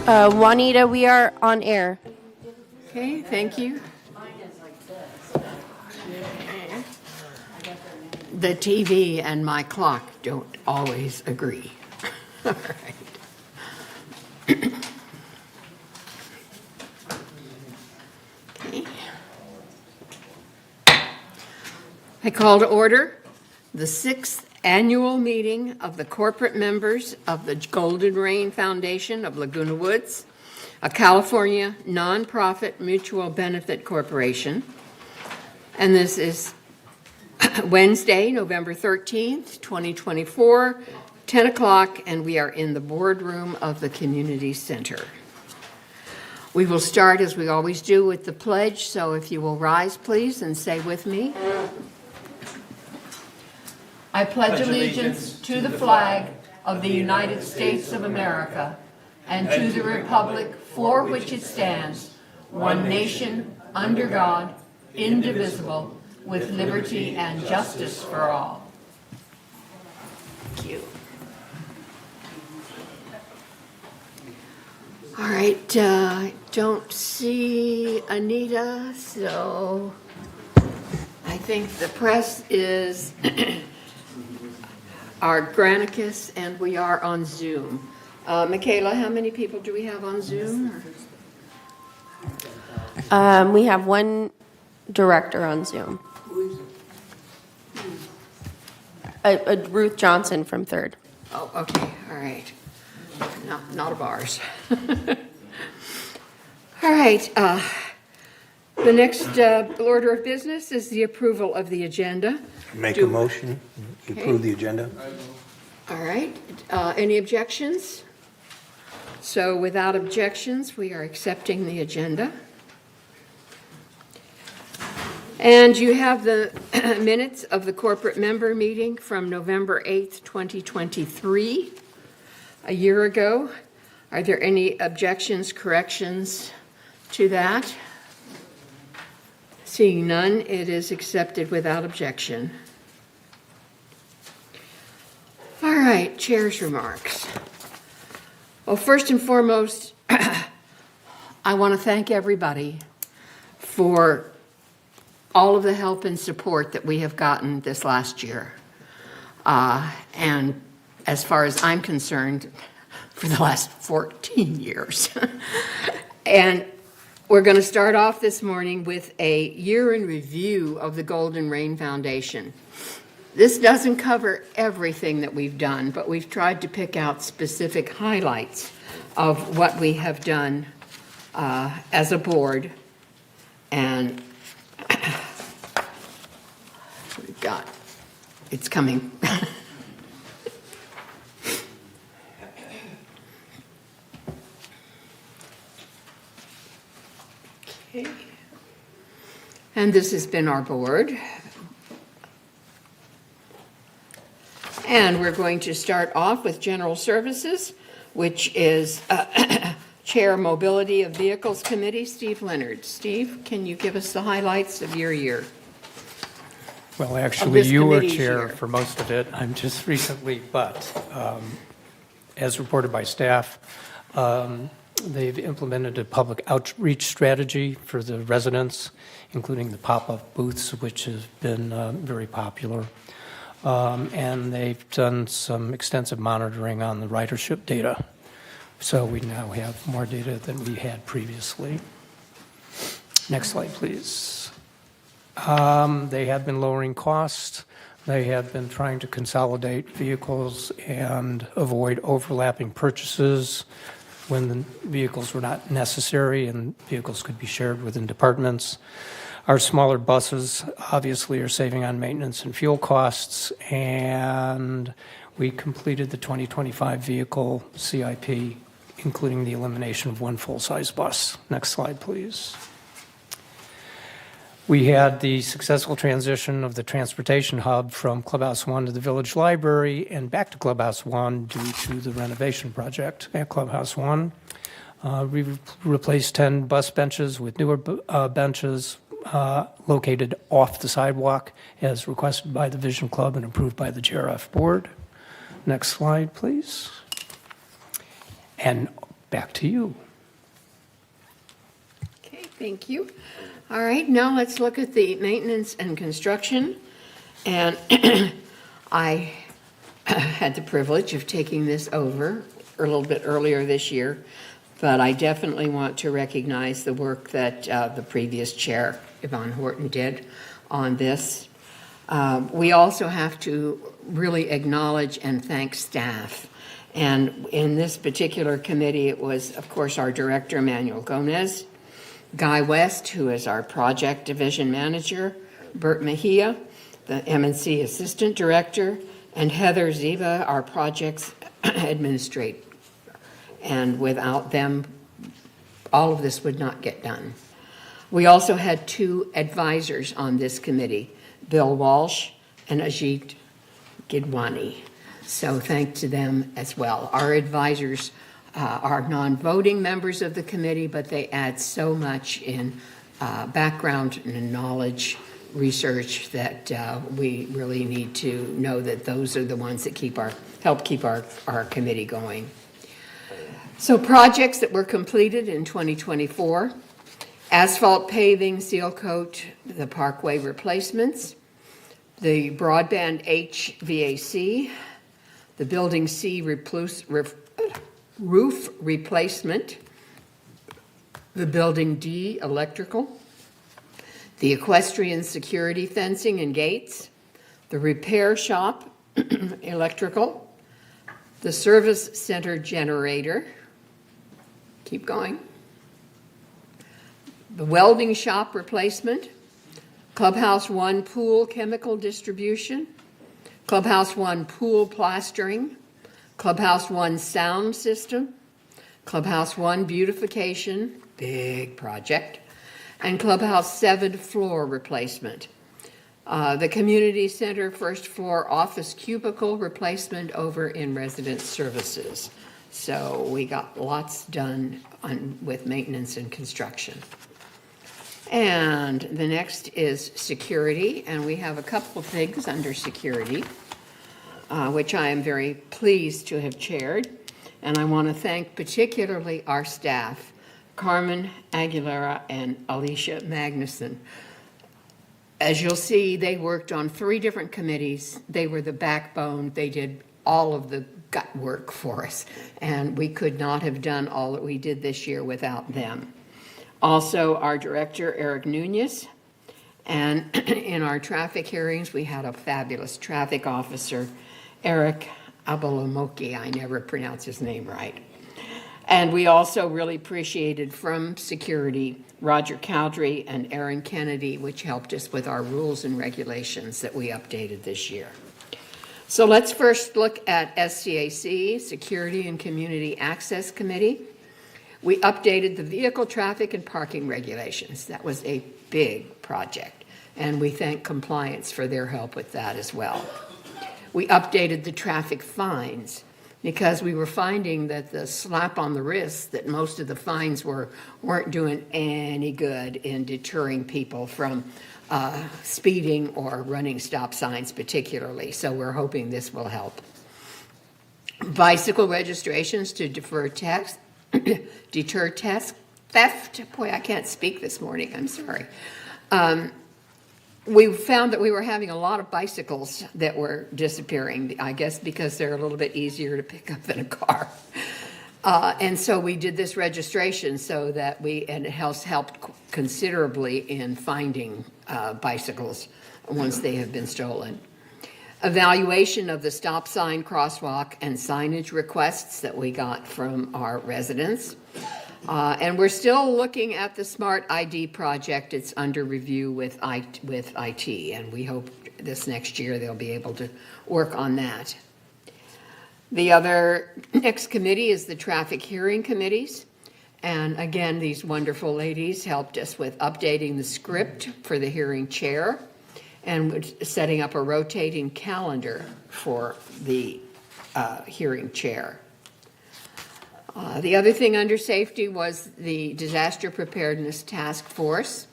Juanita, we are on air. Okay, thank you. The TV and my clock don't always agree. All right. Okay. I call to order the 6th annual meeting of the corporate members of the Golden Rain Foundation of Laguna Woods, a California nonprofit mutual benefit corporation. And this is Wednesday, November 13th, 2024, 10 o'clock, and we are in the boardroom of the Community Center. We will start, as we always do, with the pledge, so if you will rise, please, and say with me. I pledge allegiance to the flag of the United States of America and to the republic for which it stands, one nation, under God, indivisible, with liberty and justice for all. Thank you. All right, don't see Anita, so I think the press is our Granicus, and we are on Zoom. Michaela, how many people do we have on Zoom? We have one director on Zoom. Ruth Johnson from 3rd. Oh, okay, all right. Not of ours. All right, the next order of business is the approval of the agenda. Make a motion to approve the agenda. All right, any objections? So without objections, we are accepting the agenda. And you have the minutes of the corporate member meeting from November 8th, 2023, a year ago. Are there any objections, corrections to that? Seeing none, it is accepted without objection. All right, chair's remarks. Well, first and foremost, I want to thank everybody for all of the help and support that we have gotten this last year. And as far as I'm concerned, for the last 14 years. And we're going to start off this morning with a year in review of the Golden Rain Foundation. This doesn't cover everything that we've done, but we've tried to pick out specific highlights of what we have done as a board. And we've got, it's coming. Okay. And this has been our board. And we're going to start off with General Services, which is Chair Mobility of Vehicles Committee, Steve Leonard. Steve, can you give us the highlights of your year? Well, actually, you were chair for most of it. I'm just recently, but as reported by staff, they've implemented a public outreach strategy for the residents, including the pop-up booths, which has been very popular. And they've done some extensive monitoring on the ridership data. So we now have more data than we had previously. Next slide, please. They have been lowering costs. They have been trying to consolidate vehicles and avoid overlapping purchases when the vehicles were not necessary and vehicles could be shared within departments. Our smaller buses obviously are saving on maintenance and fuel costs, and we completed the 2025 vehicle CIP, including the elimination of one full-size bus. Next slide, please. We had the successful transition of the transportation hub from Clubhouse 1 to the Village Library and back to Clubhouse 1 due to the renovation project at Clubhouse 1. We replaced 10 bus benches with newer benches located off the sidewalk as requested by the Vision Club and approved by the GRF board. Next slide, please. And back to you. Okay, thank you. All right, now let's look at the maintenance and construction. And I had the privilege of taking this over a little bit earlier this year, but I definitely want to recognize the work that the previous chair, Yvonne Horton, did on this. We also have to really acknowledge and thank staff. And in this particular committee, it was, of course, our director, Manuel Gomez, Guy West, who is our project division manager, Bert Mejia, the M&C assistant director, and Heather Ziva, our projects administrator. And without them, all of this would not get done. We also had 2 advisors on this committee, Bill Walsh and Ajit Gidwani. So thanks to them as well. Our advisors are non-voting members of the committee, but they add so much in background and knowledge, research that we really need to know that those are the ones that help keep our committee going. So projects that were completed in 2024, asphalt paving, seal coat, the parkway replacements, the broadband HVAC, the building C roof replacement, the building D electrical, the equestrian security fencing and gates, the repair shop electrical, the service center generator, keep going, the welding shop replacement, Clubhouse 1 pool chemical distribution, Clubhouse 1 pool plastering, Clubhouse 1 sound system, Clubhouse 1 beautification, big project, and Clubhouse 7 floor replacement. The community center first floor office cubicle replacement over in resident services. So we got lots done with maintenance and construction. And the next is security, and we have a couple of things under security, which I am very pleased to have chaired. And I want to thank particularly our staff, Carmen Aguilera and Alicia Magnuson. As you'll see, they worked on 3 different committees. They were the backbone. They did all of the gut work for us, and we could not have done all that we did this year without them. Also, our director, Eric Nunez, and in our traffic hearings, we had a fabulous traffic officer, Eric Abalamoki. I never pronounce his name right. And we also really appreciated from security, Roger Cowdery and Aaron Kennedy, which helped us with our rules and regulations that we updated this year. So let's first look at SCAC, Security and Community Access Committee. We updated the vehicle traffic and parking regulations. That was a big project, and we thank compliance for their help with that as well. We updated the traffic fines because we were finding that the slap on the wrist, that most of the fines weren't doing any good in deterring people from speeding or running stop signs particularly. So we're hoping this will help. Bicycle registrations to deter theft. Boy, I can't speak this morning. I'm sorry. We found that we were having a lot of bicycles that were disappearing, I guess because they're a little bit easier to pick up than a car. And so we did this registration so that and it has helped considerably in finding bicycles once they have been stolen. Evaluation of the stop sign, crosswalk, and signage requests that we got from our residents. And we're still looking at the Smart ID project. It's under review with IT, and we hope this next year they'll be able to work on that. The other next committee is the traffic hearing committees. And again, these wonderful ladies helped us with updating the script for the hearing chair and setting up a rotating calendar for the hearing chair. The other thing under safety was the Disaster Preparedness Task Force.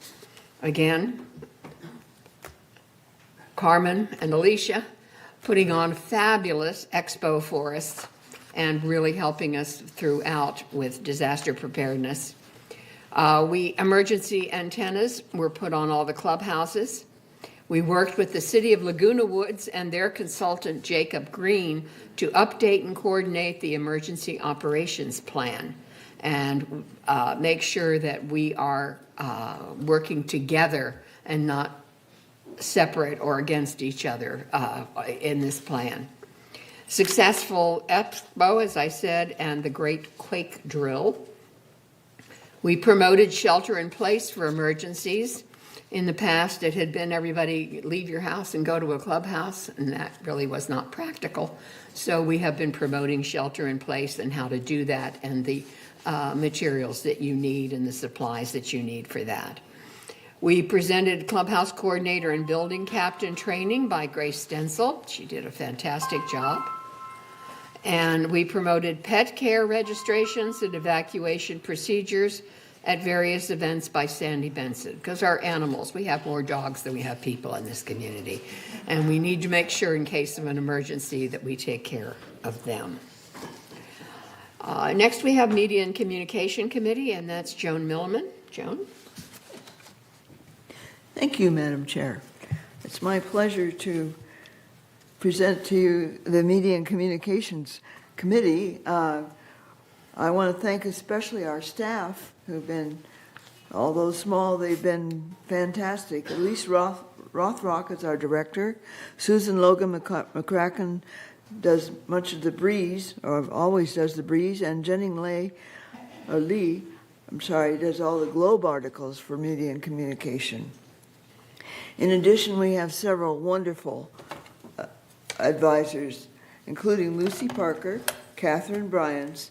Again, Carmen and Alicia putting on a fabulous expo for us and really helping us throughout with disaster preparedness. Emergency antennas were put on all the clubhouses. We worked with the City of Laguna Woods and their consultant, Jacob Green, to update and coordinate the emergency operations plan and make sure that we are working together and not separate or against each other in this plan. Successful Expo, as I said, and the Great Quake Drill. We promoted shelter in place for emergencies. In the past, it had been everybody leave your house and go to a clubhouse, and that really was not practical. So we have been promoting shelter in place and how to do that and the materials that you need and the supplies that you need for that. We presented clubhouse coordinator and building captain training by Grace Stencil. She did a fantastic job. And we promoted pet care registrations and evacuation procedures at various events by Sandy Benson, because our animals, we have more dogs than we have people in this community. And we need to make sure in case of an emergency that we take care of them. Next we have Media and Communication Committee, and that's Joan Milliman. Joan? Thank you, Madam Chair. It's my pleasure to present to you the Media and Communications Committee. I want to thank especially our staff who've been, although small, they've been fantastic. Elise Rothrock is our director. Susan Logan McCracken does much of the breeze, or always does the breeze, and Jenning Lee does all the Globe articles for Media and Communication. In addition, we have several wonderful advisors, including Lucy Parker, Catherine Bryans,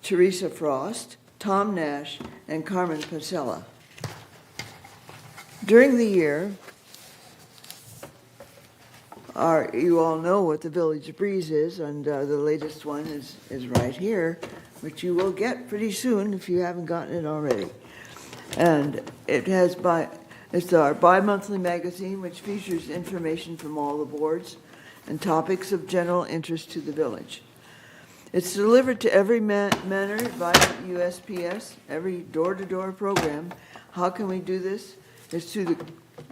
Teresa Frost, Tom Nash, and Carmen Pacella. During the year, you all know what the Village Breeze is, and the latest one is right here, which you will get pretty soon if you haven't gotten it already. And it's our bi-monthly magazine, which features information from all the boards and topics of general interest to the village. It's delivered to every manor via USPS, every door-to-door program. How can we do this? It's through the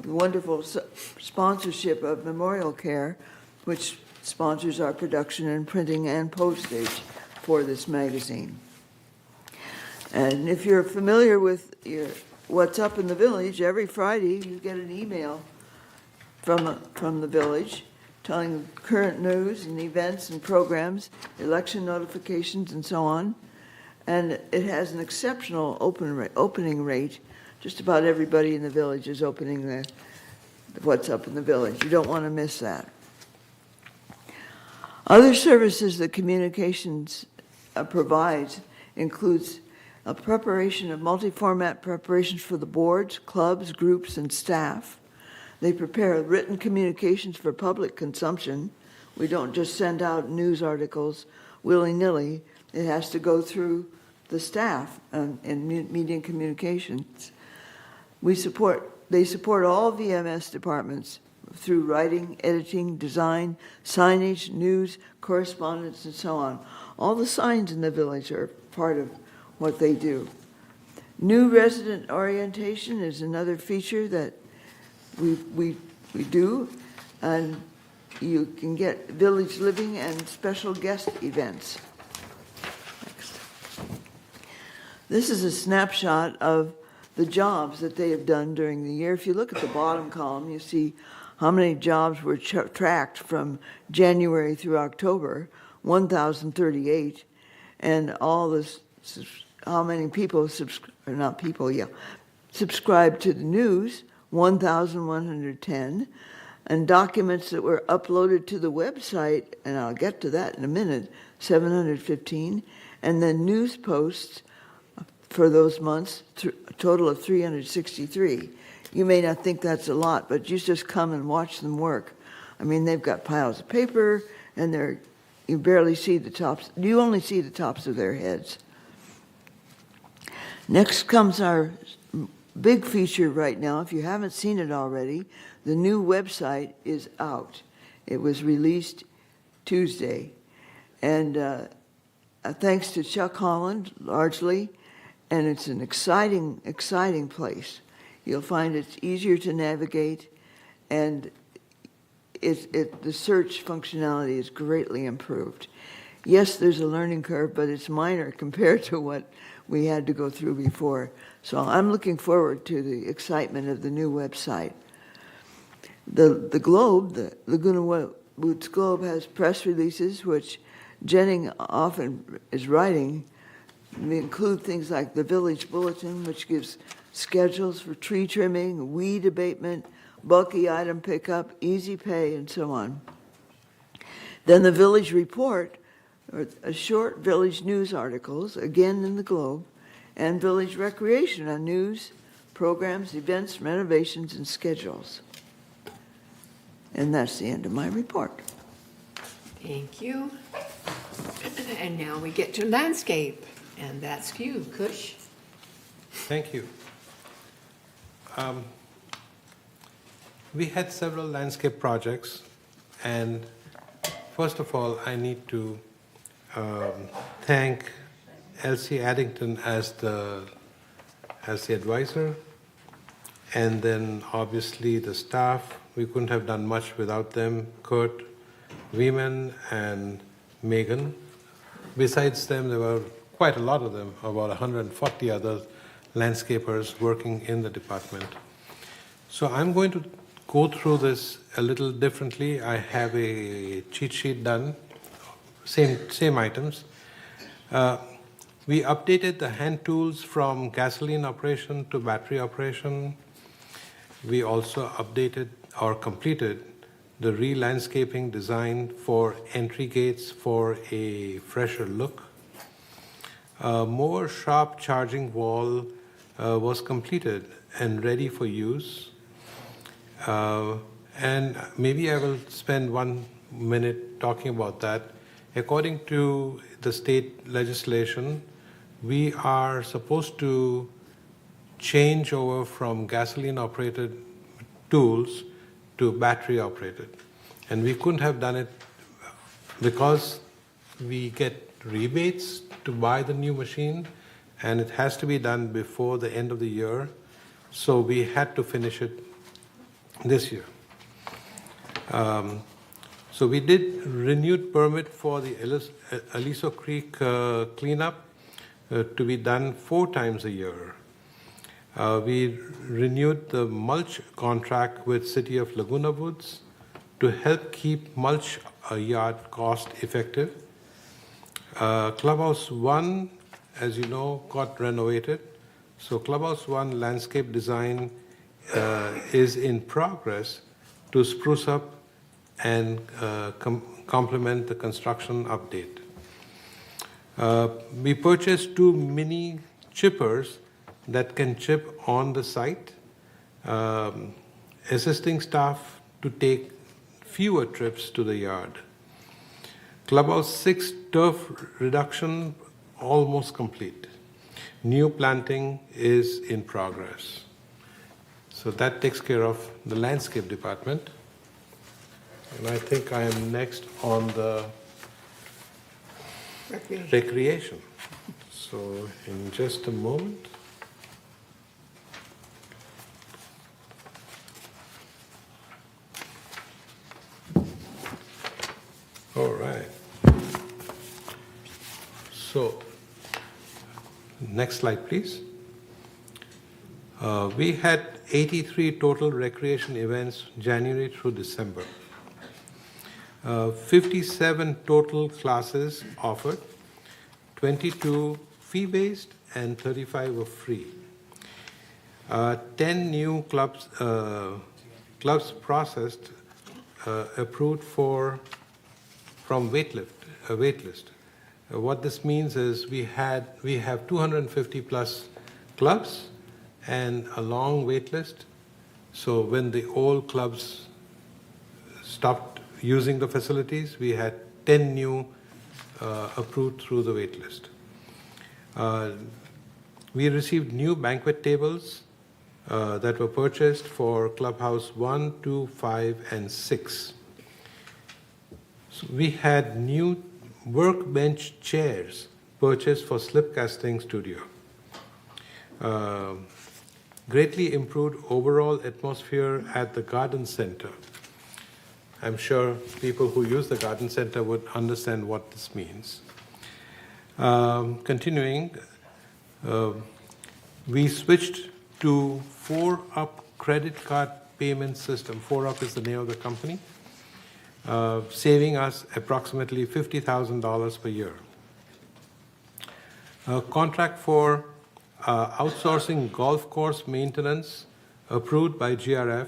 wonderful sponsorship of Memorial Care, which sponsors our production and printing and postage for this magazine. And if you're familiar with what's up in the village, every Friday you get an email from the village telling current news and events and programs, election notifications, and so on. And it has an exceptional opening rate. Just about everybody in the village is opening what's up in the village. You don't want to miss that. Other services that communications provides includes a preparation of multi-format preparations for the boards, clubs, groups, and staff. They prepare written communications for public consumption. We don't just send out news articles willy-nilly. It has to go through the staff in media and communications. They support all VMS departments through writing, editing, design, signage, news, correspondence, and so on. All the signs in the village are part of what they do. New resident orientation is another feature that we do, and you can get village living and special guest events. Next. This is a snapshot of the jobs that they have done during the year. If you look at the bottom column, you see how many jobs were tracked from January through October, 1,038, and all this, how many people subscribe to the news, 1,110, and documents that were uploaded to the website, and I'll get to that in a minute, 715, and then news posts for those months, a total of 363. You may not think that's a lot, but you just come and watch them work. I mean, they've got piles of paper, and you barely see the tops. You only see the tops of their heads. Next comes our big feature right now. If you haven't seen it already, the new website is out. It was released Tuesday, and thanks to Chuck Holland, largely, and it's an exciting, exciting place. You'll find it's easier to navigate, and the search functionality is greatly improved. Yes, there's a learning curve, but it's minor compared to what we had to go through before. So I'm looking forward to the excitement of the new website. The Globe, the Laguna Woods Globe, has press releases, which Jennings often is writing. They include things like the Village Bulletin, which gives schedules for tree trimming, weed abatement, bulky item pickup, easy pay, and so on. Then the Village Report, or a short village news articles, again in the Globe, and Village Recreation on news, programs, events, renovations, and schedules. And that's the end of my report. Thank you. And now we get to landscape, and that's you, Kush. Thank you. We had several landscape projects, and first of all, I need to thank Elsie Addington as the advisor, and then obviously the staff. We couldn't have done much without them, Kurt, Weeman, and Megan. Besides them, there were quite a lot of them, about 140 other landscapers working in the department. So I'm going to go through this a little differently. I have a cheat sheet done, same items. We updated the hand tools from gasoline operation to battery operation. We also updated or completed the re-landscaping design for entry gates for a fresher look. More sharp charging wall was completed and ready for use. And maybe I will spend 1 minute talking about that. According to the state legislation, we are supposed to change over from gasoline-operated tools to battery-operated. And we couldn't have done it because we get rebates to buy the new machine, and it has to be done before the end of the year. So we had to finish it this year. So we did renewed permit for the Aliso Creek cleanup to be done 4 times a year. We renewed the mulch contract with City of Laguna Woods to help keep mulch yard cost effective. Clubhouse 1, as you know, got renovated. So Clubhouse 1 landscape design is in progress to spruce up and complement the construction update. We purchased 2 mini chippers that can chip on the site, assisting staff to take fewer trips to the yard. Clubhouse 6 turf reduction almost complete. New planting is in progress. So that takes care of the landscape department. And I think I am next on the recreation. So in just a moment. All right. So, next slide, please. We had 83 total recreation events January through December. 57 total classes offered, 22 fee-based and 35 were free. 10 new clubs processed, approved from waitlist. What this means is we have 250 plus clubs and a long wait list. So when the old clubs stopped using the facilities, we had 10 new approved through the wait list. We received new banquet tables that were purchased for Clubhouse 1, 2, 5, and 6. So we had new workbench chairs purchased for slip casting studio. Greatly improved overall atmosphere at the garden center. I'm sure people who use the garden center would understand what this means. Continuing, we switched to 4UP credit card payment system. 4UP is the name of the company, saving us approximately $50,000 per year. A contract for outsourcing golf course maintenance approved by GRF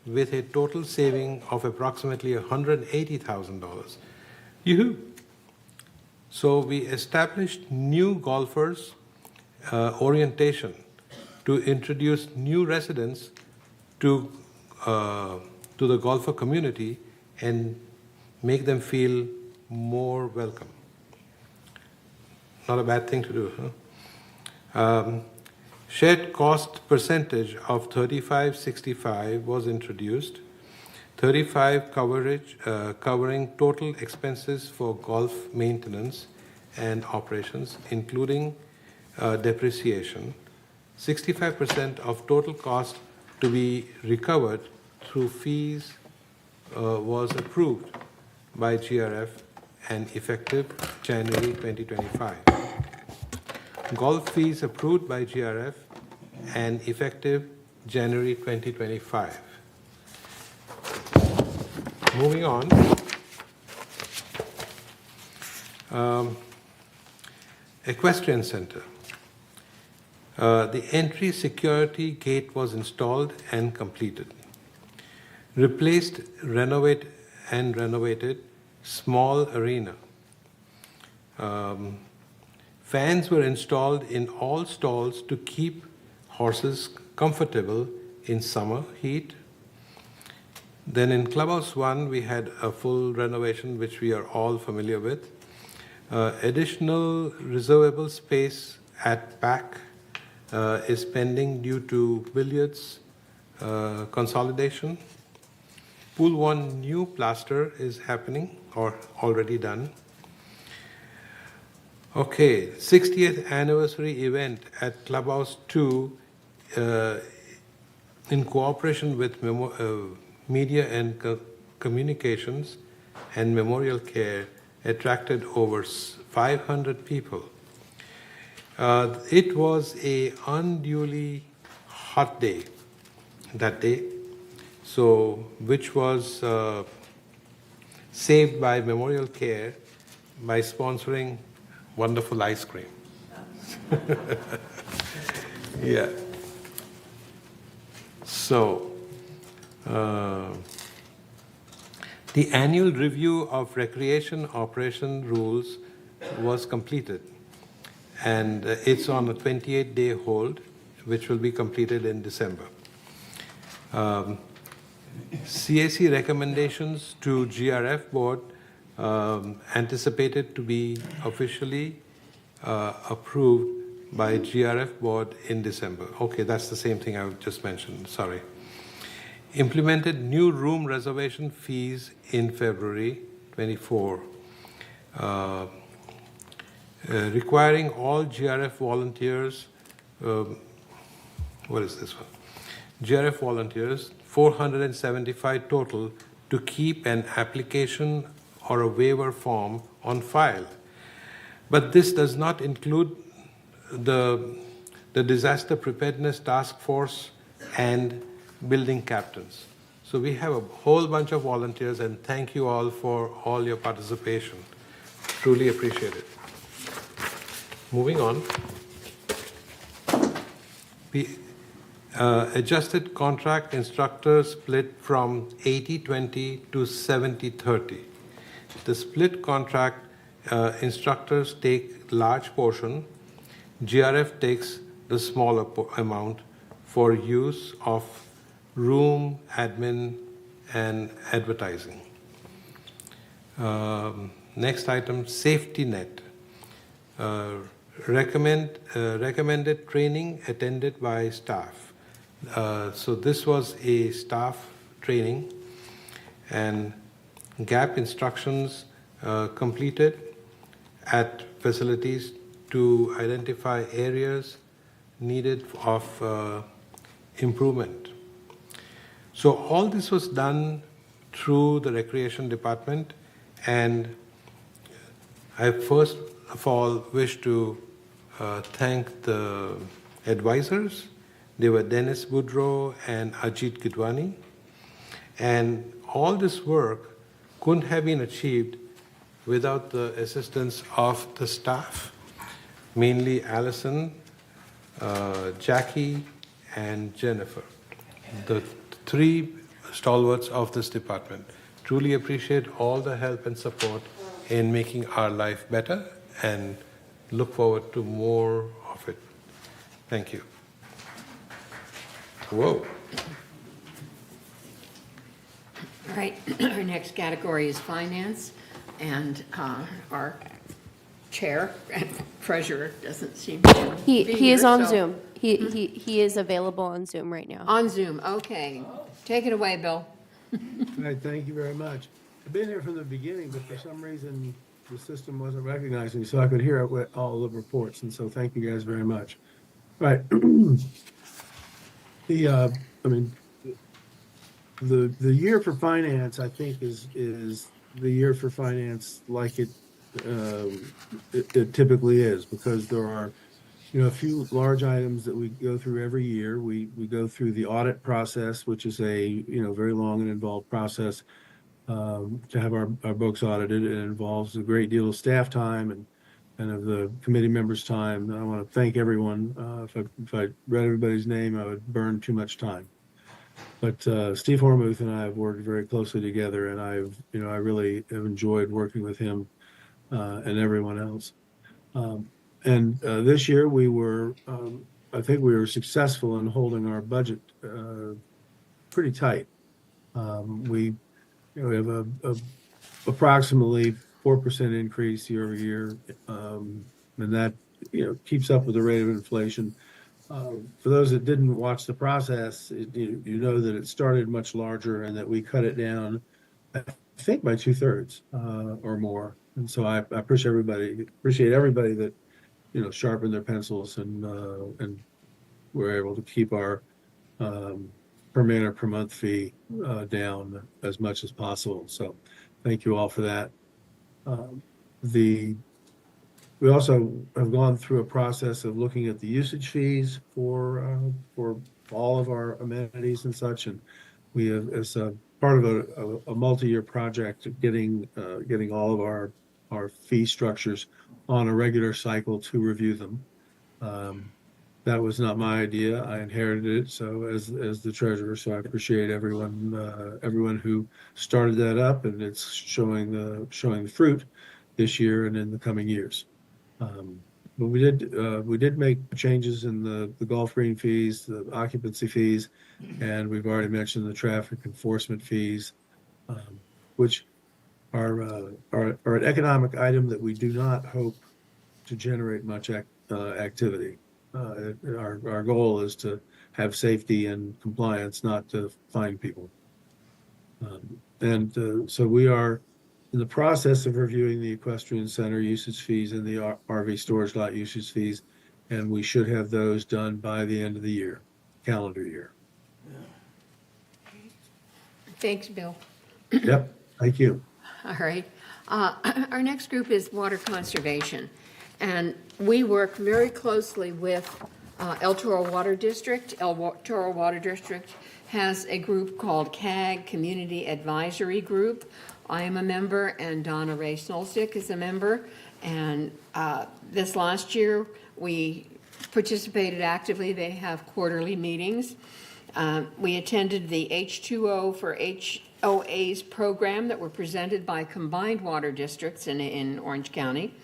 with a total saving of approximately $180,000. Yoo-hoo! So we established new golfers orientation to introduce new residents to the golfer community and make them feel more welcome. Not a bad thing to do, huh? Shared cost percentage of 35-65 was introduced. 35 coverage covering total expenses for golf maintenance and operations, including depreciation. 65% of total cost to be recovered through fees was approved by GRF and effective January 2025. Golf fees approved by GRF and effective January 2025. Moving on. Equestrian Center. The entry security gate was installed and completed. Replaced, renovated small arena. Fans were installed in all stalls to keep horses comfortable in summer heat. Then in Clubhouse 1, we had a full renovation, which we are all familiar with. Additional reservable space at back is pending due to billiards consolidation. Pool 1 new plaster is happening or already done. Okay, 60th anniversary event at Clubhouse 2 in cooperation with Media and Communications and Memorial Care attracted over 500 people. It was an unduly hot day that day, so which was saved by Memorial Care by sponsoring wonderful ice cream. Yeah. So, the annual review of recreation operation rules was completed, and it's on a 28-day hold, which will be completed in December. CAC recommendations to GRF board anticipated to be officially approved by GRF board in December. Okay, that's the same thing I just mentioned, sorry. Implemented new room reservation fees in February 24, requiring all GRF volunteers, what is this one? GRF volunteers, 475 total, to keep an application or a waiver form on file. But this does not include the disaster preparedness task force and building captains. So we have a whole bunch of volunteers, and thank you all for all your participation. Truly appreciate it. Moving on. Adjusted contract instructor split from 80-20 to 70-30. The split contract instructors take large portion. GRF takes the smaller amount for use of room, admin, and advertising. Next item, safety net. Recommended training attended by staff. So this was a staff training, and gap instructions completed at facilities to identify areas needed of improvement. So all this was done through the Recreation Department, and I first of all wish to thank the advisors. They were Dennis Boudreau and Ajit Gidwani. And all this work couldn't have been achieved without the assistance of the staff, mainly Allison, Jackie, and Jennifer, the three stalwarts of this department. Truly appreciate all the help and support in making our life better, and look forward to more of it. Thank you. Whoa. All right, our next category is finance, and our chair and treasurer doesn't seem to be He is here, on so- Zoom. He is available on Zoom right now. On Zoom, okay. Take it away, Bill. All right, thank you very much. I've been here from the beginning, but for some reason, the system wasn't recognizing me, so I could hear all the reports, and so thank you guys very much. Right. The year for finance, I think, is the year for finance like it typically is, because there are, a few large items that we go through every year. We go through the audit process, which is a, very long and involved process to have our books audited. It involves a great deal of staff time and of the committee members' time. I want to thank everyone. If I read everybody's name, I would burn too much time. But Steve Hormuth and I have worked very closely together, and I really have enjoyed working with him and everyone else. And this year I think we were successful in holding our budget pretty tight. We have a approximately 4% increase year over year, and that keeps up with the rate of inflation. For those that didn't watch the process, you know that it started much larger, and that we cut it down, I think, by 2/3 or more. And so I appreciate everybody that sharpened their pencils and were able to keep our per man or per month fee down as much as possible. So thank you all for that. We also have gone through a process of looking at the usage fees for all of our amenities and such, and we have, as a part of a multi-year project, getting all of our fee structures on a regular cycle to review them. That was not my idea. I inherited it, so as the treasurer. So I appreciate everyone who started that up, and it's showing the fruit this year and in the coming years. But we did make changes in the golf green fees, the occupancy fees, and we've already mentioned the traffic enforcement fees, which are an economic item that we do not hope to generate much activity. Our goal is to have safety and compliance, not to fine people. So we are in the process of reviewing the equestrian center usage fees and the RV storage lot usage fees, and we should have those done by the end of the year, calendar year. Thanks, Bill. Yep, thank you. All right. Our next group is water conservation, and we work very closely with El Toro Water District. El Toro Water District has a group called CAG, Community Advisory Group. I am a member, and Donna Ray Snolzik is a member. And this last year, we participated actively. They have quarterly meetings. We attended the H2O for HOAs program that were presented by combined water districts in Orange County.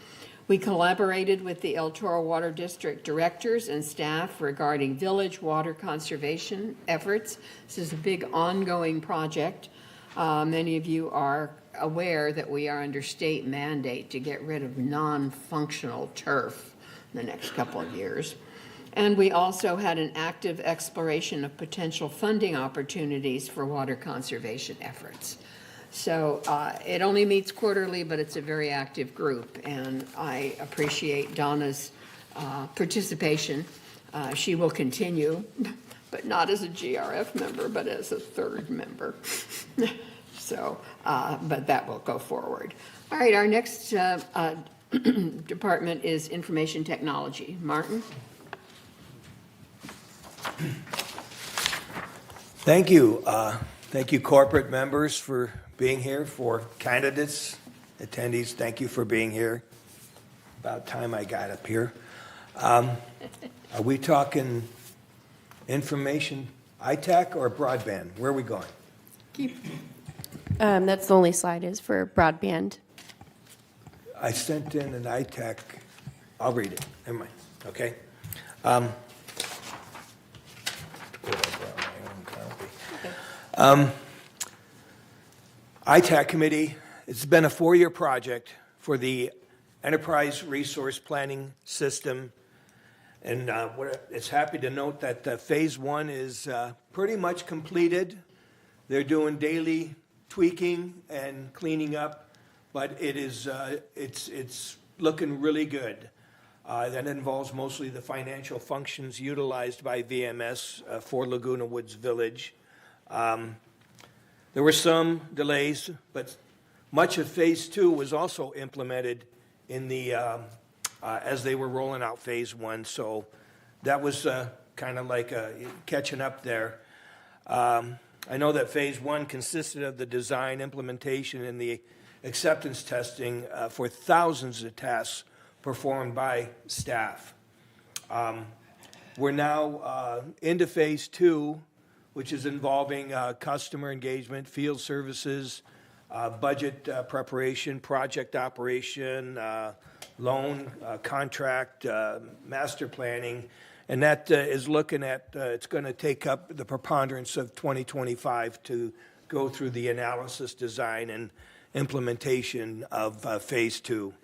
We collaborated with the El Toro Water District directors and staff regarding village water conservation efforts. This is a big ongoing project. Many of you are aware that we are under state mandate to get rid of non-functional turf in the next couple of years. And we also had an active exploration of potential funding opportunities for water conservation efforts. So it only meets quarterly, but it's a very active group, and I appreciate Donna's participation. She will continue, but not as a GRF member, but as a third member. So, but that will go forward. All right, our next department is information technology. Martin? Thank you. Thank you, corporate members, for being here. For candidates, attendees, thank you for being here. About time I got up here. Are we talking information, ITAC, or broadband? Where are we going? That's the only slide is for broadband. I sent in an ITAC. I'll read it. Never mind. Okay. ITAC committee, it's been a 4-year project for the Enterprise Resource Planning System. And it's happy to note that phase 1 is pretty much completed. They're doing daily tweaking and cleaning up, but it's looking really good. That involves mostly the financial functions utilized by VMS for Laguna Woods Village. There were some delays, but much of phase 2 was also implemented in the as they were rolling out phase 1. So that was kind of like catching up there. I know that phase 1 consisted of the design, implementation, and the acceptance testing for thousands of tasks performed by staff. We're now into phase 2, which is involving customer engagement, field services, budget preparation, project operation, loan, contract, master planning, and that is looking at, it's going to take up the preponderance of 2025 to go through the analysis, design, and implementation of phase 2.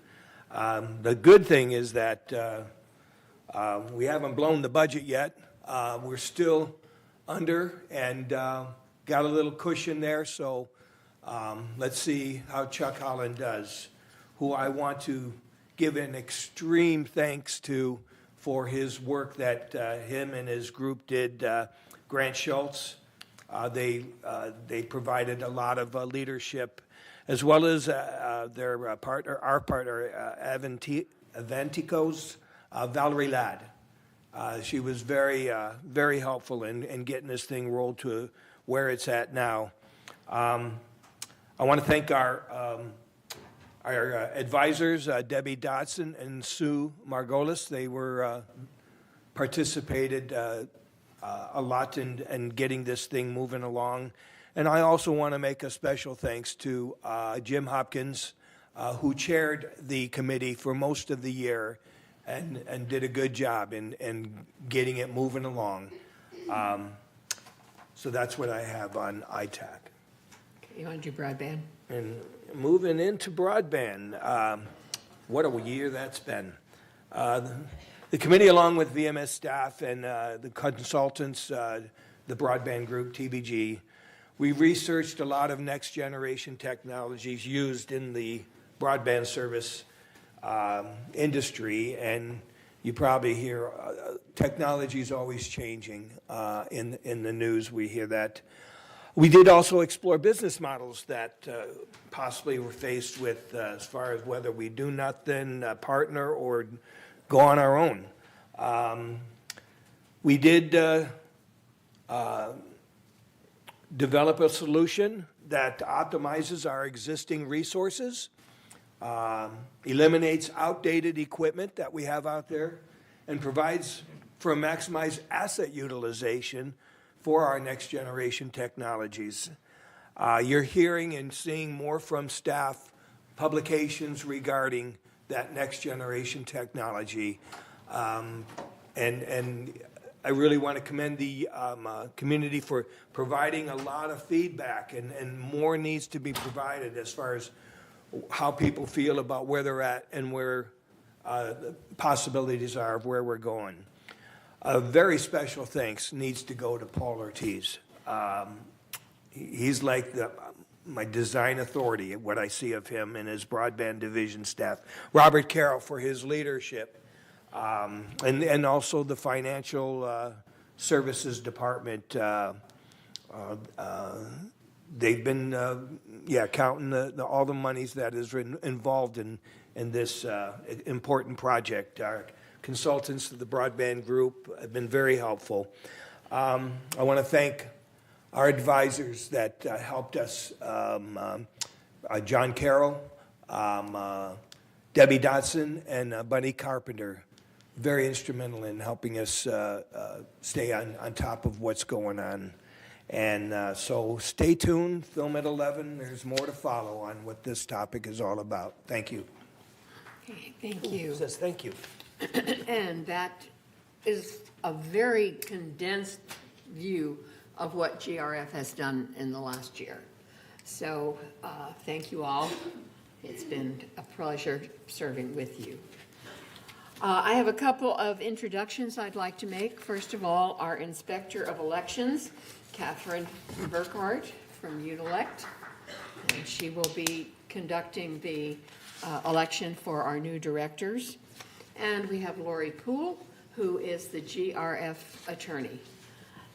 The good thing is that we haven't blown the budget yet. We're still under and got a little cushion there, so let's see how Chuck Holland does, who I want to give an extreme thanks to for his work that him and his group did. Grant Schultz, they provided a lot of leadership, as well as their partner, our partner, Avantico's Valerie Ladd. She was very helpful in getting this thing rolled to where it's at now. I want to thank our advisors, Debbie Dotson and Sue Margolis. They were participated a lot in getting this thing moving along. And I also want to make a special thanks to Jim Hopkins, who chaired the committee for most of the year and did a good job in getting it moving along. So that's what I have on ITAC. You want to do broadband? And moving into broadband, what a year that's been. The committee, along with VMS staff and the consultants, the broadband group, TBG, we researched a lot of next generation technologies used in the broadband service industry, and you probably hear technology is always changing in the news. We hear that. We did also explore business models that possibly were faced with as far as whether we do nothing, partner, or go on our own. We did develop a solution that optimizes our existing resources, eliminates outdated equipment that we have out there, and provides for maximized asset utilization for our next generation technologies. You're hearing and seeing more from staff publications regarding that next generation technology. And I really want to commend the community for providing a lot of feedback, and more needs to be provided as far as how people feel about where they're at and where the possibilities are of where we're going. A very special thanks needs to go to Paul Ortiz. He's like my design authority, what I see of him and his broadband division staff. Robert Carroll for his leadership, and also the financial services department. They've been, counting all the monies that is involved in this important project. Our consultants to the broadband group have been very helpful. I want to thank our advisors that helped us, John Carroll, Debbie Dotson, and Bunny Carpenter. Very instrumental in helping us stay on top of what's going on. And so stay tuned, Film at 11. There's more to follow on what this topic is all about. Thank you. Okay, thank you. Says thank you. And that is a very condensed view of what GRF has done in the last year. So thank you all. It's been a pleasure serving with you. I have a couple of introductions I'd like to make. First of all, our Inspector of Elections, Catherine Burkhardt from Unelect, and she will be conducting the election for our new directors. And we have Lori Poole, who is the GRF attorney.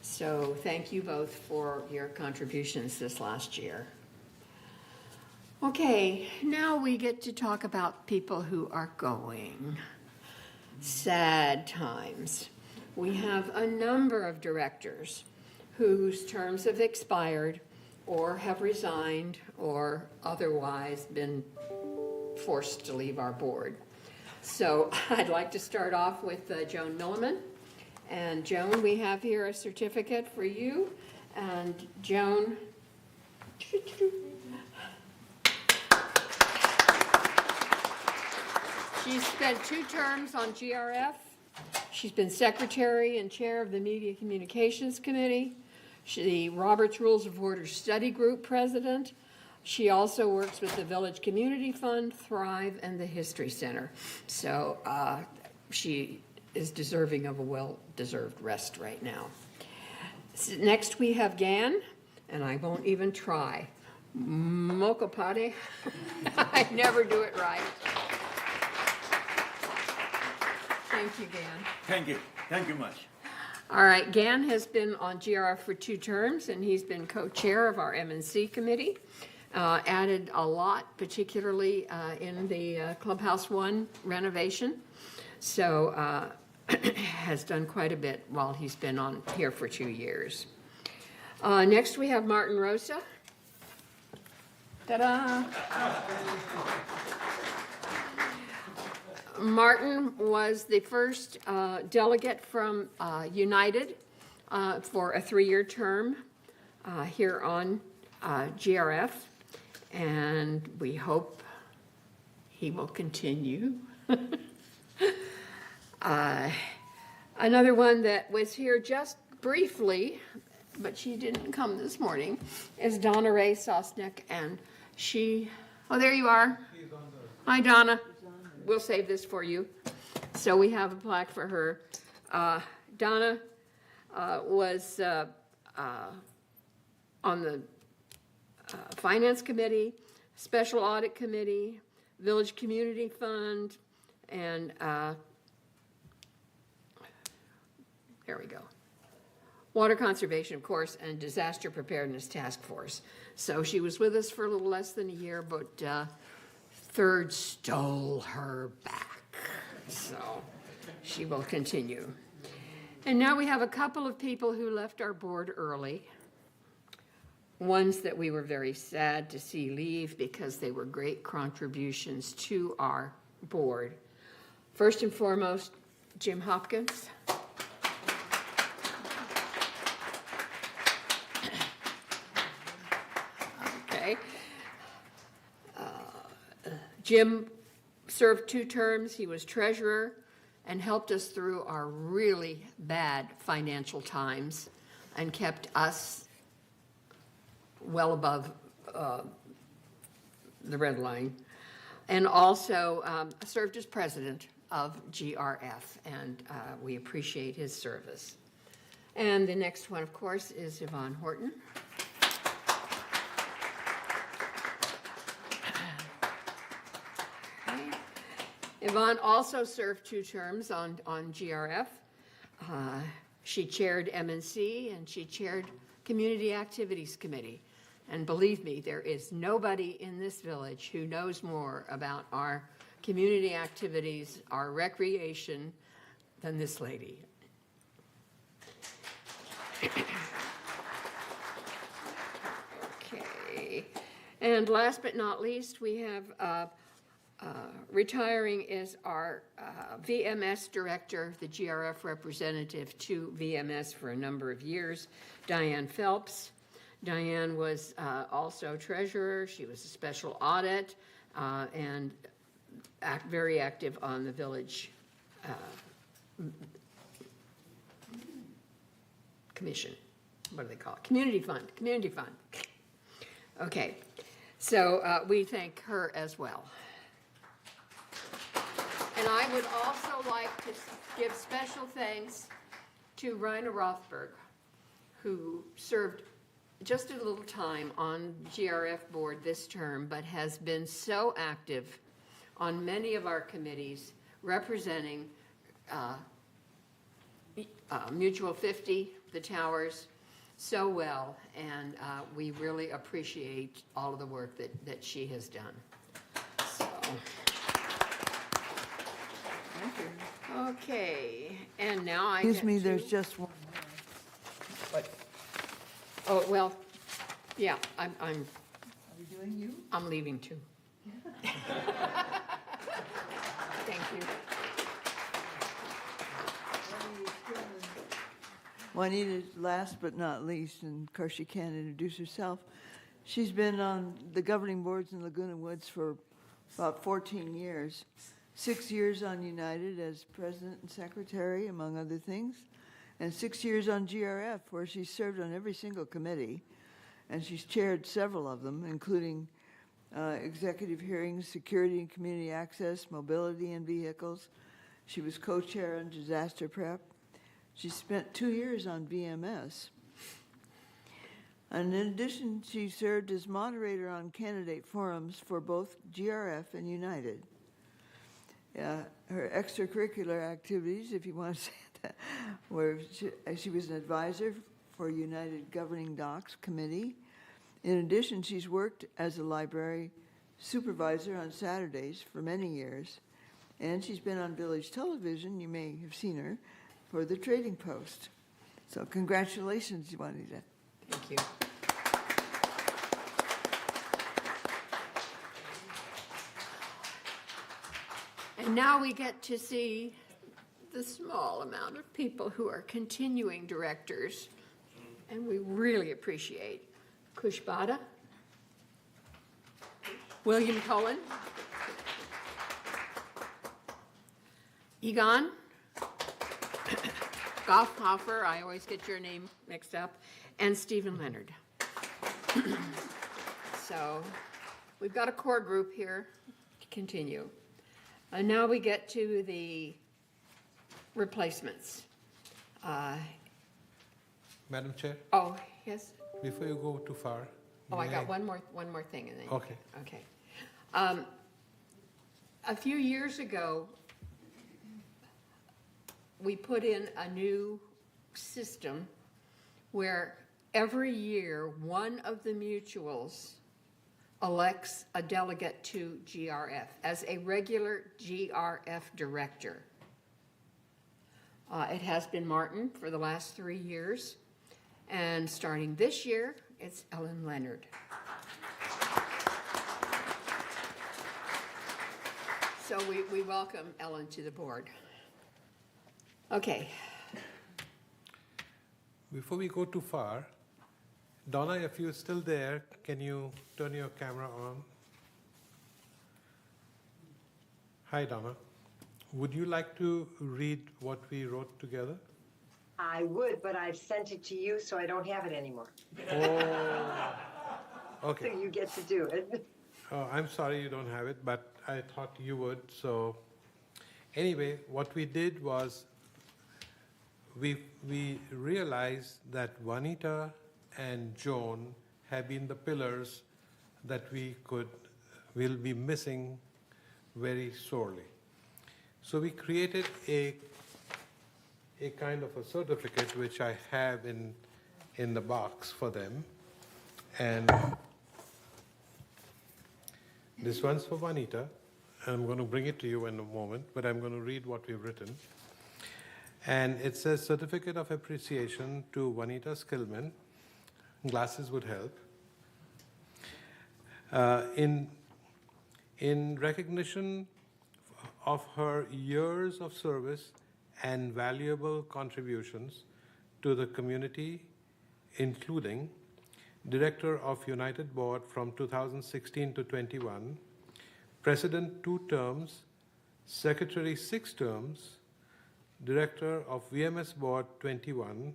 So thank you both for your contributions this last year. Okay, now we get to talk about people who are going. Sad times. We have a number of directors whose terms have expired or have resigned or otherwise been forced to leave our board. So I'd like to start off with Joan Milliman. And Joan, we have here a certificate for you. And Joan, she's spent 2 terms on GRF. She's been secretary and chair of the Media Communications Committee. She's the Roberts Rules of Order Study Group president. She also works with the Village Community Fund, Thrive, and the History Center. So she is deserving of a well-deserved rest right now. Next we have Gan, and I won't even try. Mokopade. I never do it right. Thank you, Gan. Thank you. Thank you much. All right, Gan has been on GRF for 2 terms, and he's been co-chair of our M&C committee. Added a lot, particularly in the Clubhouse 1 renovation. So has done quite a bit while he's been on here for 2 years. Next we have Martin Rosa. Ta-da! Martin was the first delegate from United for a 3-year term here on GRF, and we hope he will continue. Another one that was here just briefly, but she didn't come this morning, is Donna Ray Sosnick, and she, oh, there you are. Hi, Donna. We'll save this for you. So we have a plaque for her. Donna was on the Finance Committee, Special Audit Committee, Village Community Fund, and there we go. Water Conservation, of course, and Disaster Preparedness Task Force. So she was with us for a little less than a year, but Third stole her back. So she will continue. And now we have a couple of people who left our board early. Ones that we were very sad to see leave because they were great contributions to our board. First and foremost, Jim Hopkins. Okay. Jim served 2 terms. He was treasurer and helped us through our really bad financial times and kept us well above the red line. And also served as president of GRF, and we appreciate his service. And the next one, of course, is Yvonne Horton. Yvonne also served 2 terms on GRF. She chaired M&C and she chaired Community Activities Committee. And believe me, there is nobody in this village who knows more about our community activities, our recreation, than this lady. Okay. And last but not least, we have retiring is our VMS director, the GRF representative to VMS for a number of years, Diane Phelps. Diane was also treasurer. She was a special audit and very active on the village commission. What do they call it? Community fund. Okay, so we thank her as well. And I would also like to give special thanks to Raina Rothberg, who served just a little time on GRF board this term, but has been so active on many of our committees representing Mutual 50, the towers, so well, and we really appreciate all of the work that she has done. So. Thank you. Okay, and now I Excuse get me, to- there's just one more. Oh, well, yeah, I'm Are we doing you? I'm leaving too. Thank you. Juanita, last but not least, and of course she can't introduce herself. She's been on the governing boards in Laguna Woods for about 14 years. 6 years on United as president and secretary, among other things, and 6 years on GRF, where she served on every single committee, and she's chaired several of them, including executive hearings, security and community access, mobility and vehicles. She was co-chair on disaster prep. She spent 2 years on VMS. And in addition, she served as moderator on candidate forums for both GRF and United. Her extracurricular activities, if you want to say that, were she was an advisor for United Governing Docs Committee. In addition, she's worked as a library supervisor on Saturdays for many years, and she's been on village television, you may have seen her, for the Trading Post. So congratulations, Juanita. Thank you. And now we get to see the small amount of people who are continuing directors, and we really appreciate Kush Bada, William Cohen, Egon, Goffhofer, I always get your name mixed up, and Stephen Leonard. So we've got a core group here to continue. And now we get to the replacements. Madam Chair, Oh, yes? before you go too far. Oh, I may got one more thing and then. Okay. Okay. A few years ago, we put in a new system where every year one of the mutuals elects a delegate to GRF as a regular GRF director. It has been Martin for the last 3 years, and starting this year, it's Ellen Leonard. So we welcome Ellen to the board. Okay. Before we go too far, Donna, if you're still there, can you turn your camera on? Hi, Donna. Would you like to read what we wrote together? I would, but I've sent it to you, so I don't have it anymore. Oh, So okay. you get to do it. Oh, I'm sorry you don't have it, but I thought you would. So anyway, what we did was we realized that Juanita and Joan have been the pillars that we'll be missing very sorely. So we created a kind of a certificate which I have in the box for them. And this one's for Juanita. I'm going to bring it to you in a moment, but I'm going to read what we've written. And it says, Certificate of Appreciation to Juanita Skillman. Glasses would help. In recognition of her years of service and valuable contributions to the community, including Director of United Board from 2016 to 21, President 2 terms, Secretary 6 terms, Director of VMS Board 21,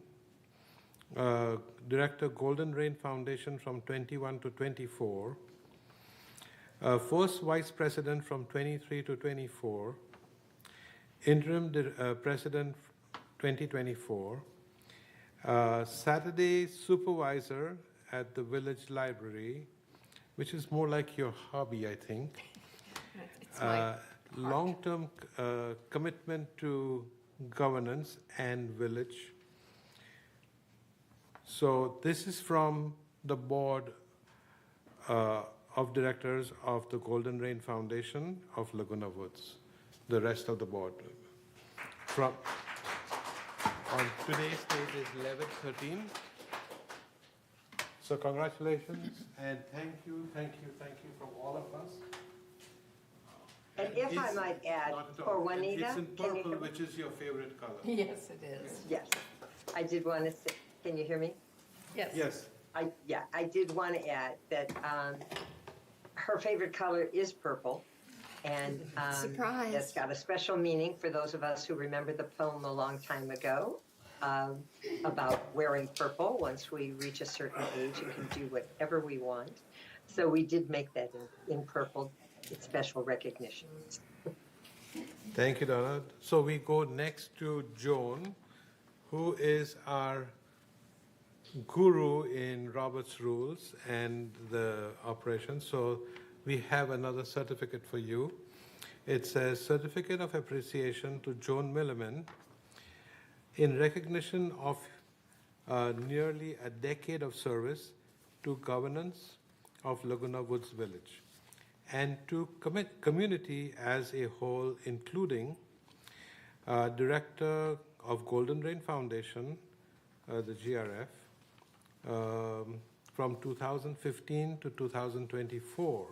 Director Golden Rain Foundation from 21 to 24, First Vice President from 23 to 24, Interim President 2024, Saturday Supervisor at the Village Library, which is more like your hobby, I think. Long-term commitment to governance and village. So this is from the board of directors of the Golden Rain Foundation of Laguna Woods, the rest of the board. On today's date is 11/13. So congratulations and thank you from all of us. And if I might add, Not at all. for Juanita, It's in can you purple, hear me? which is your favorite color. Yes, it is. Yes, I did want to say, can you hear me? Yes. I did want to add that her favorite color is purple. And Surprise. that's got a special meaning for those of us who remember the poem a long time ago about wearing purple. Once we reach a certain age, we can do whatever we want. So we did make that in purple. It's special recognition. Thank you, Donna. So we go next to Joan, who is our guru in Robert's Rules and the operation. So we have another certificate for you. It says, Certificate of Appreciation to Joan Milliman in recognition of nearly a decade of service to governance of Laguna Woods Village and to community as a whole, including Director of Golden Rain Foundation, the GRF, from 2015 to 2024,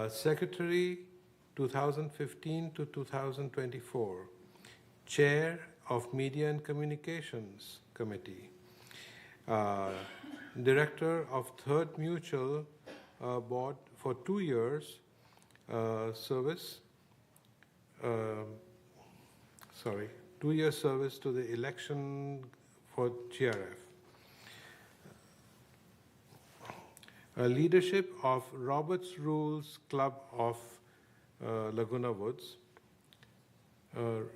Secretary 2015 to 2024, Chair of Media and Communications Committee, Director of Third Mutual Board for 2 years service, 2 years service to the election for GRF. Leadership of Robert's Rules Club of Laguna Woods,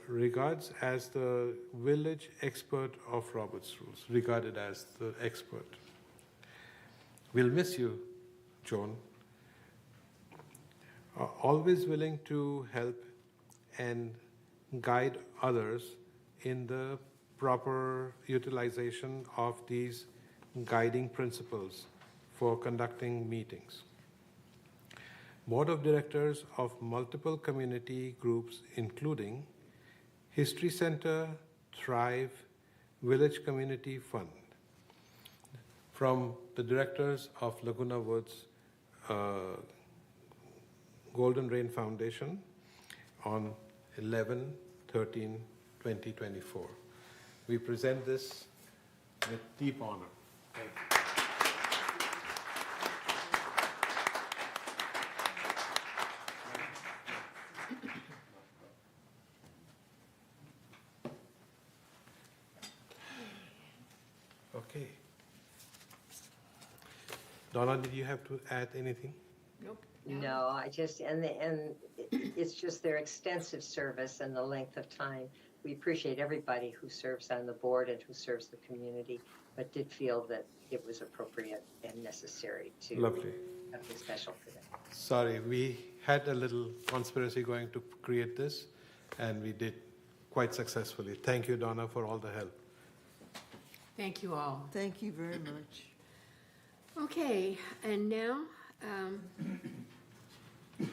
regards as the village expert of Robert's Rules, regarded as the expert. We'll miss you, Joan. Always willing to help and guide others in the proper utilization of these guiding principles for conducting meetings. Board of Directors of multiple community groups including History Center, Thrive, Village Community Fund. From the directors of Laguna Woods Golden Rain Foundation on 11/13/2024. We present this with deep honor. Thank you. Okay. Donna, did you have to add anything? No, I just, and it's just their extensive service and the length of time. We appreciate everybody who serves on the board and who serves the community, but did feel that it was appropriate and necessary to Lovely. have something special for them. Sorry, we had a little conspiracy going to create this, and we did quite successfully. Thank you, Donna, for all the help. Thank you all. Thank you very much. Okay, and now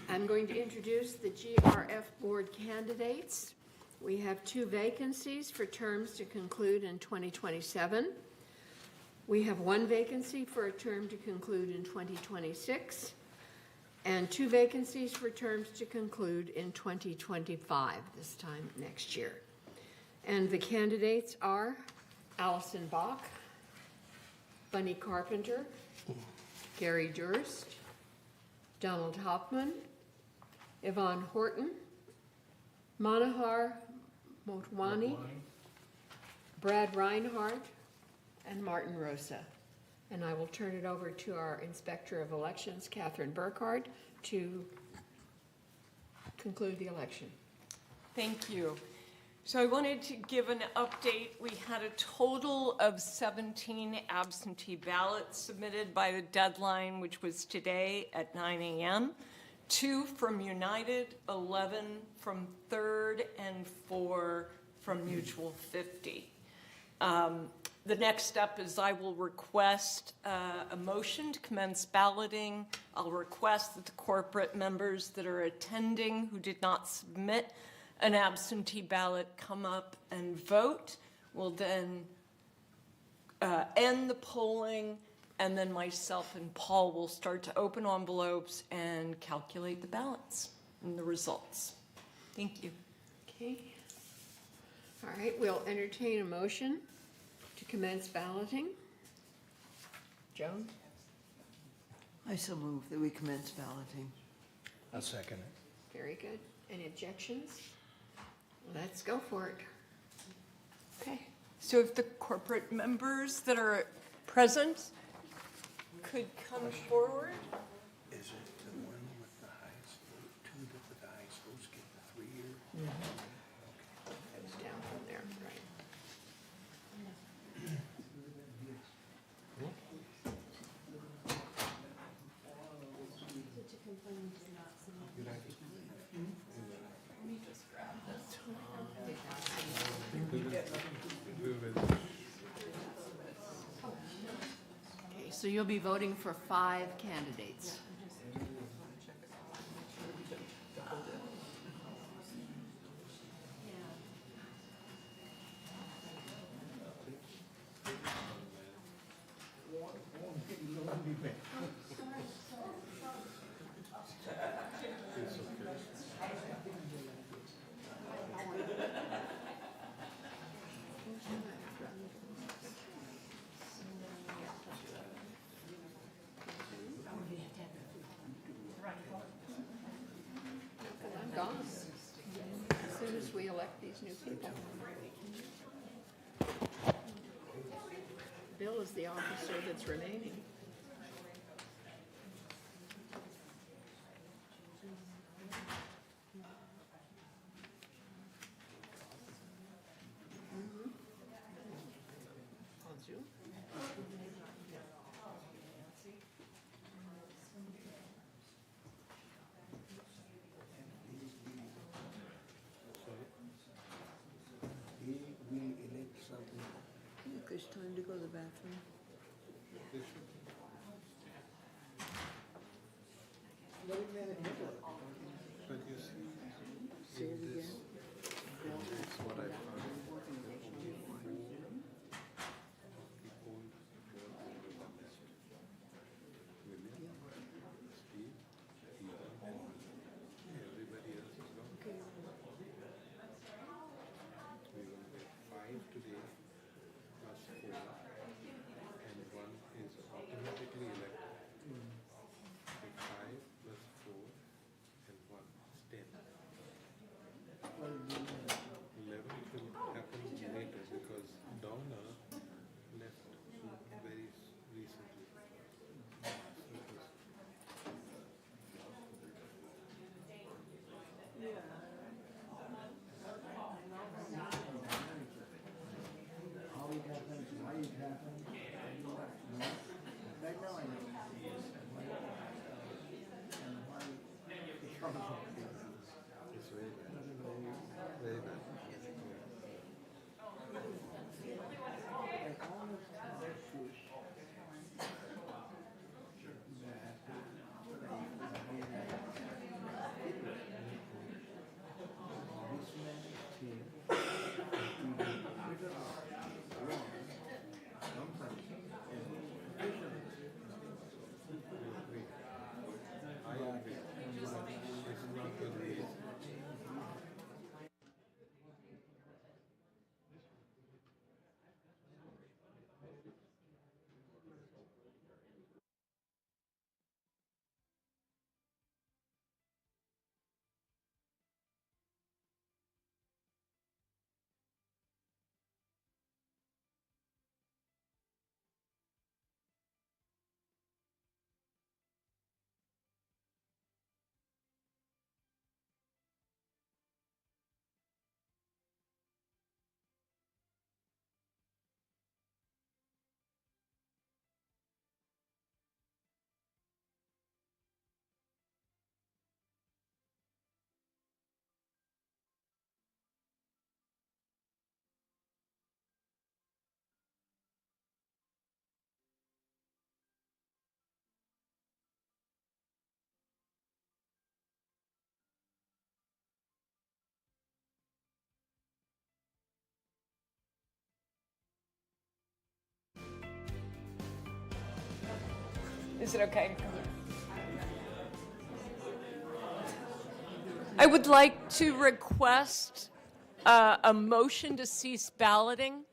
I'm going to introduce the GRF board candidates. We have 2 vacancies for terms to conclude in 2027. We have 1 vacancy for a term to conclude in 2026, and 2 vacancies for terms to conclude in 2025, this time next year. And the candidates are Allison Bach, Bunny Carpenter, Gary Durst, Donald Hoffman, Yvonne Horton, Manohar Motwani, Brad Reinhardt, and Martin Rosa. And I will turn it over to our Inspector of Elections, Catherine Burkhardt, to conclude the election. Thank you. So I wanted to give an update. We had a total of 17 absentee ballots submitted by the deadline, which was today at 9 a.m. 2 from United, 11 from Third, and 4 from Mutual 50. The next step is I will request a motion to commence balloting. I'll request that the corporate members that are attending who did not submit an absentee ballot come up and vote. We'll then end the polling, and then myself and Paul will start to open envelopes and calculate the ballots and the results. Thank you. Okay. All right, we'll entertain a motion to commence balloting. Joan? I so move that we commence balloting. I'll second it. Very good. Any objections? Let's go for it. Okay. So if the corporate members that are present could come forward. Is it the one with the highest vote, 2 with the highest votes get the 3-year? It's down from there, right? Okay, so you'll be voting for 5 candidates. I'm gone. As soon as we elect these new people. Bill is the officer that's remaining. On Zoom? We elect something. Look, it's time to go to the bathroom. But you see, Say it again. it's what I found. Steve, everybody else is gone. We will get 5 today, plus 4, and 1 is automatically elected. Take 5 plus 4, and 1 is 10. 11 will happen later because Donna left very recently. So it was it's very bad. Is it okay? I would like to request a motion to cease balloting.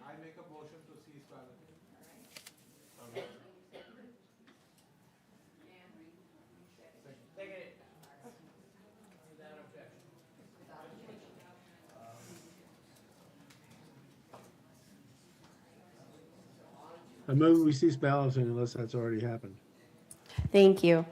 I make a motion to cease balloting. I move we cease balloting unless that's already happened. Thank you.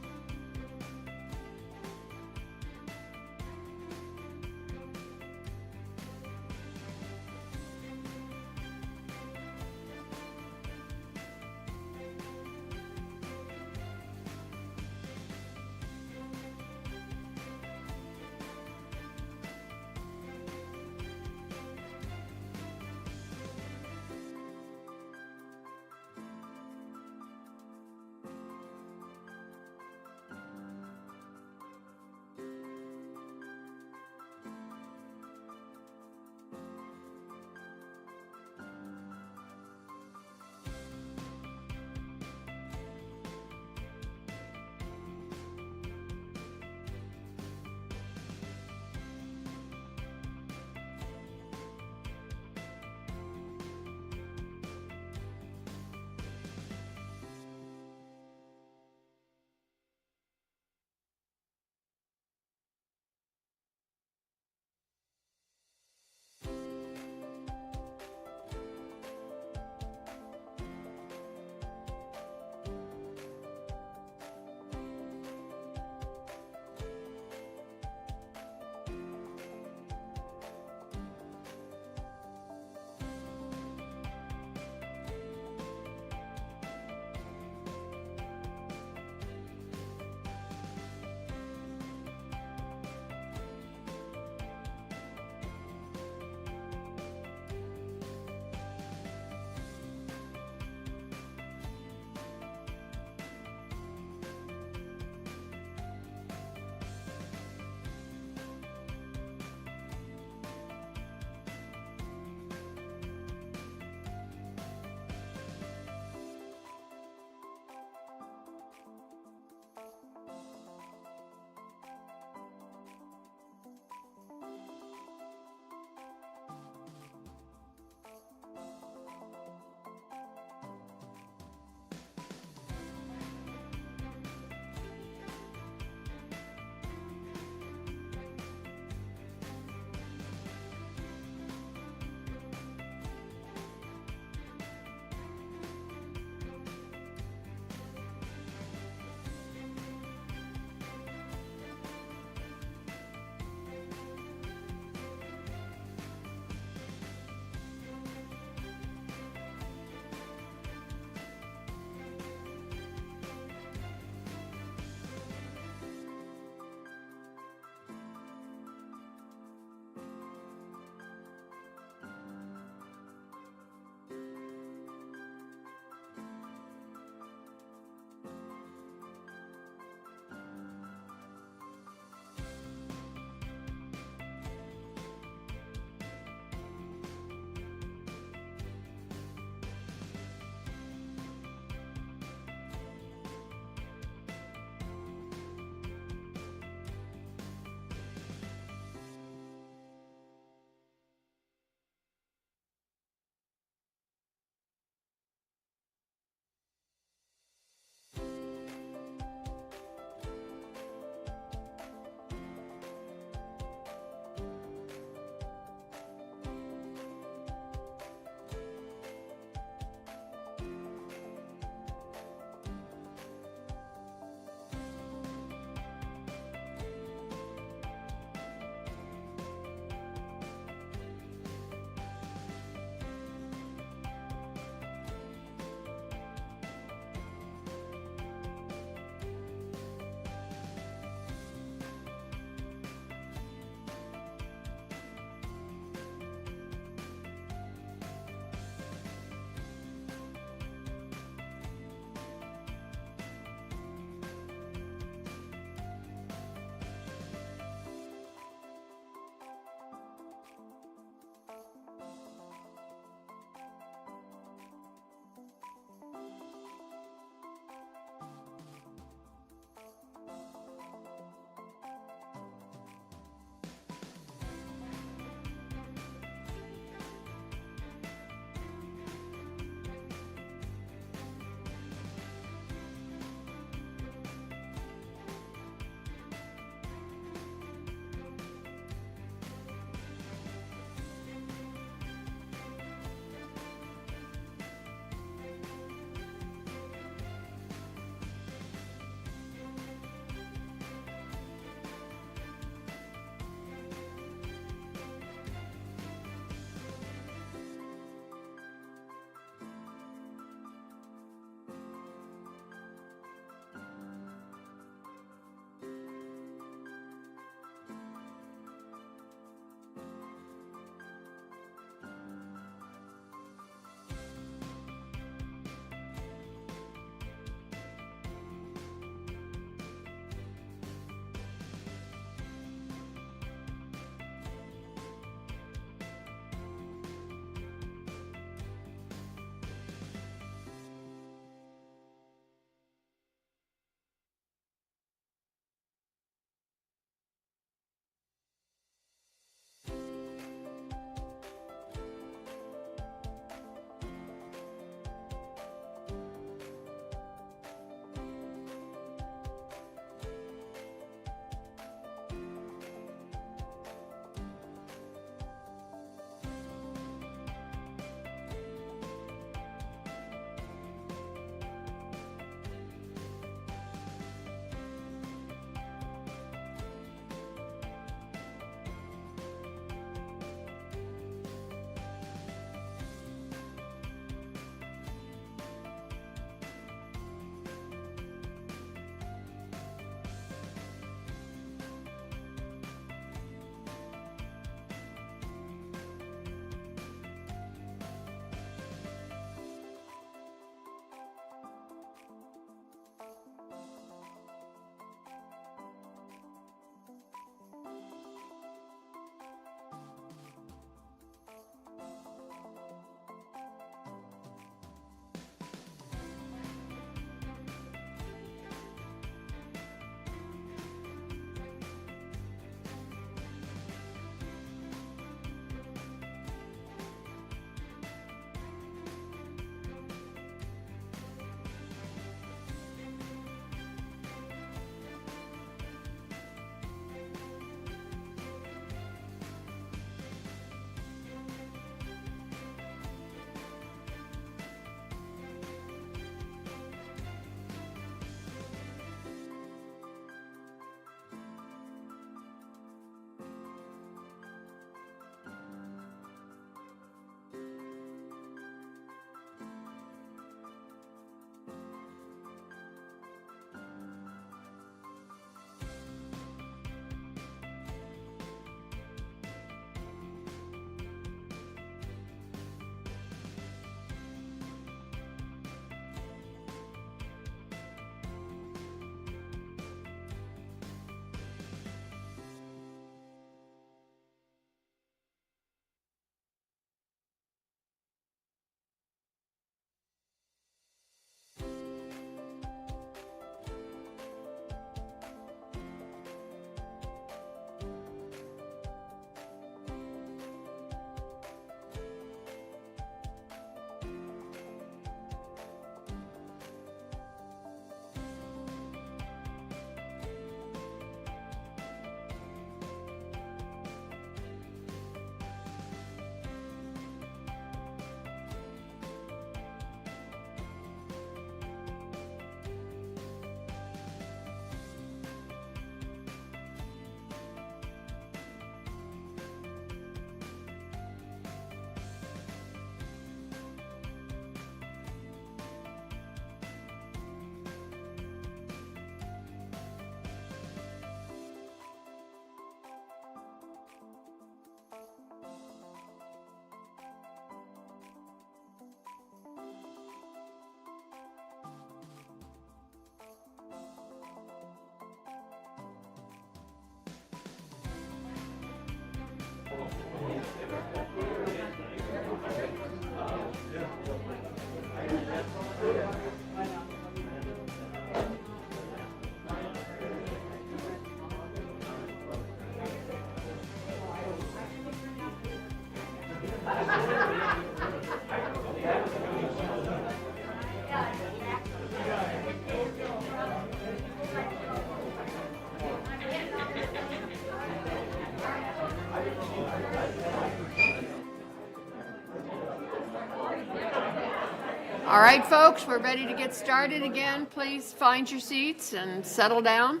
All right, folks, we're ready to get started again. Please find your seats and settle down.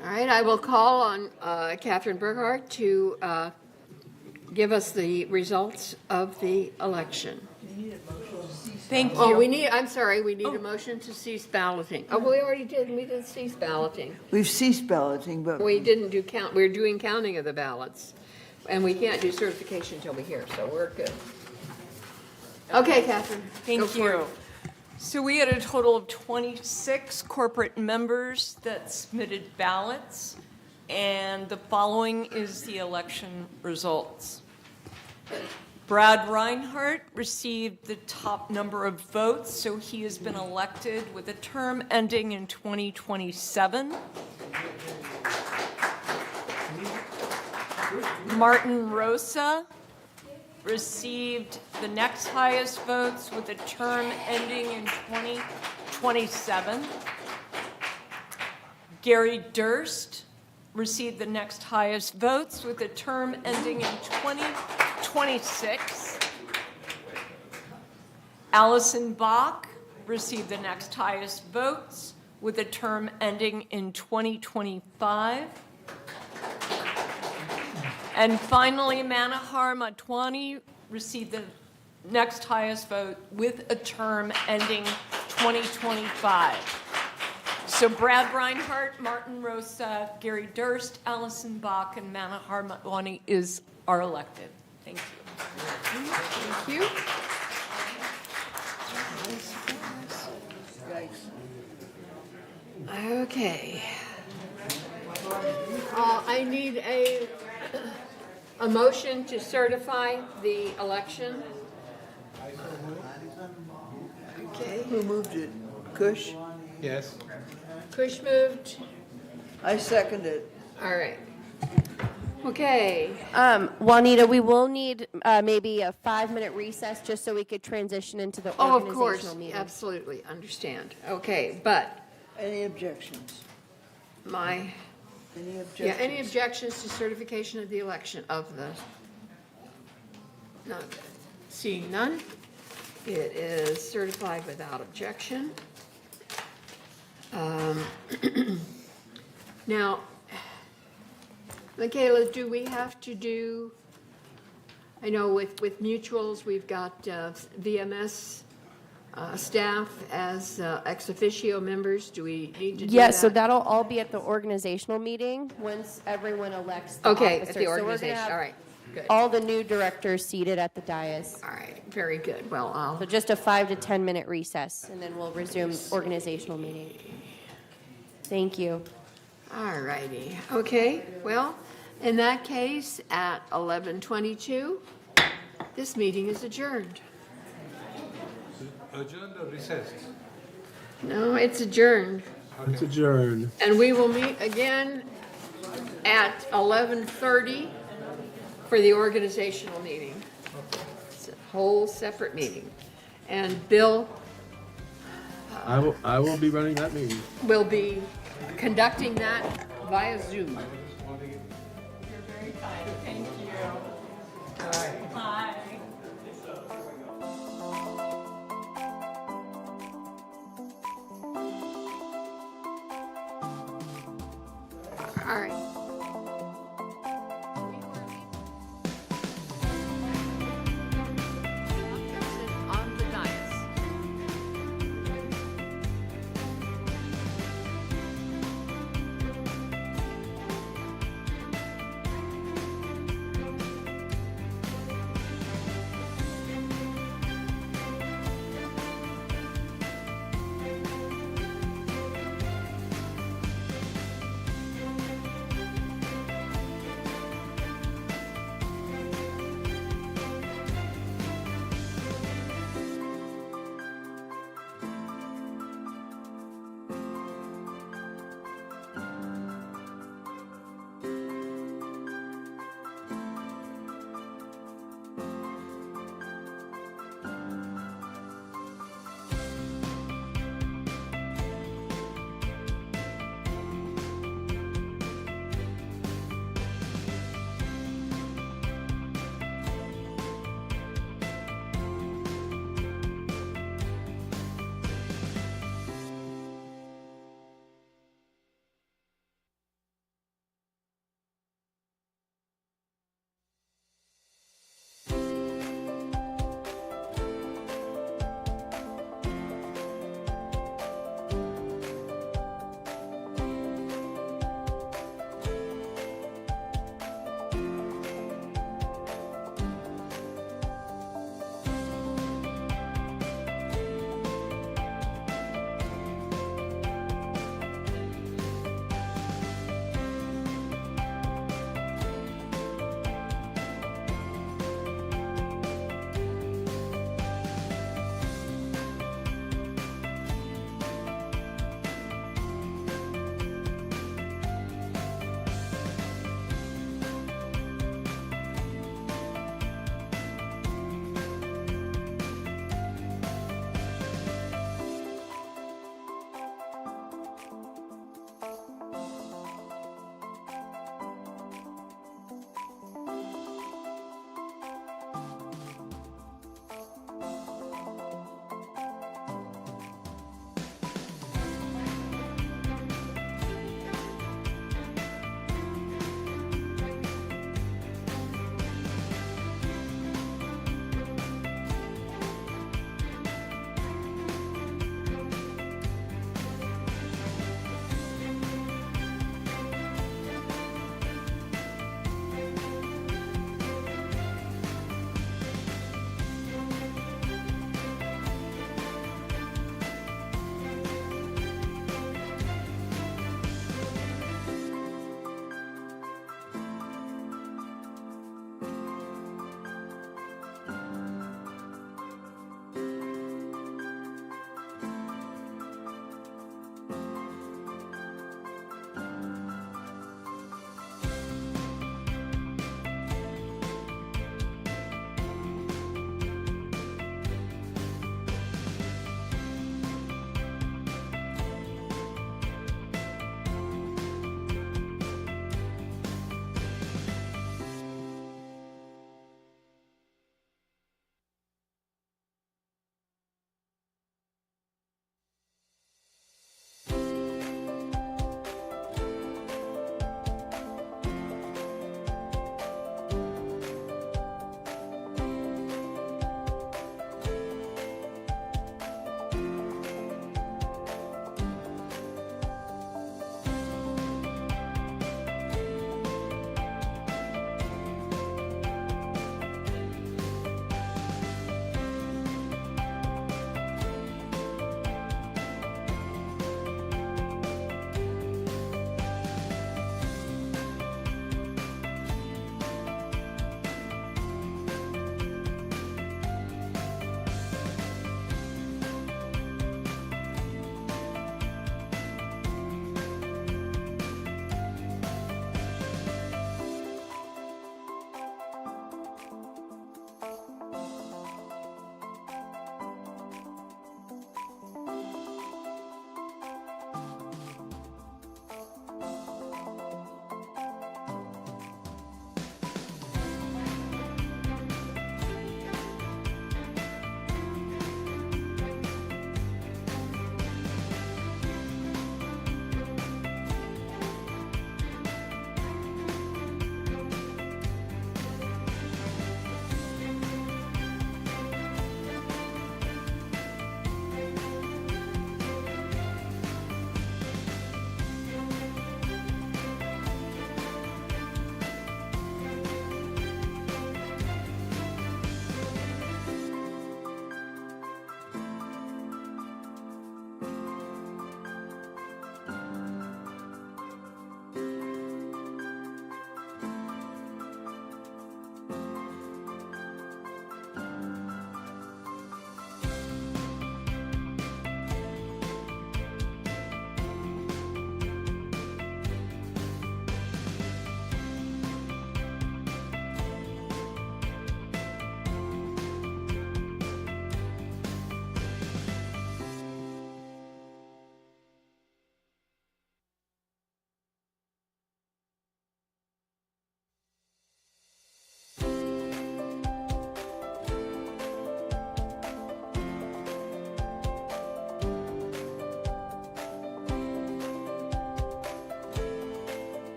All right, I will call on Catherine Burghardt to give us the results of the election. Thank you. Oh, we need a motion to cease balloting. Oh, we already did, we did cease balloting. We've ceased balloting, but We didn't do we're doing counting of the ballots. And we can't do certification until we hear, so we're good. Okay, Catherine. go Thank for it. you. So we had a total of 26 corporate members that submitted ballots, and the following is the election results. Brad Reinhardt received the top number of votes, so he has been elected with a term ending in 2027. Martin Rosa received the next highest votes with a term ending in 2027. Gary Durst received the next highest votes with a term ending in 2026. Allison Bach received the next highest votes with a term ending in 2025. And finally, Manohar Matwani received the next highest vote with a term ending 2025. So Brad Reinhardt, Martin Rosa, Gary Durst, Allison Bach, and Manohar Matwani are elected. Thank you. Thank you. Okay. I need a motion to certify the election. Okay. who moved it? Kush? Yes. Kush moved. I second it. All right. Okay. Juanita, we will need maybe a 5-minute recess just so we could transition into the Oh, of organizational course, meeting. absolutely, understand. Okay, but Any objections? my, Any yeah, objections? any objections to certification of the election of the, none. Seeing none, it is certified without objection. Now, Michaela, do we have to do, I know with mutuals, we've got VMS staff as ex officio members. Do we need to do that? Yeah, so that'll all be at the organizational meeting once everyone elects the Okay, officers. at the So we're gonna organization, have all right, good. all the new directors seated at the dais. All right, very good. Well, So just a 5 to 10 minute recess, and then we'll resume organizational meeting. Thank you. all righty. Okay, well, in that case, at 11:22, this meeting is adjourned. Adjourned or recessed? No, it's adjourned. It's adjourned. And we will meet again at 11:30 for the organizational meeting. It's a whole separate meeting. And Bill I will be running that meeting. will be conducting that via Zoom. Thank you. Bye. All right. On the dais.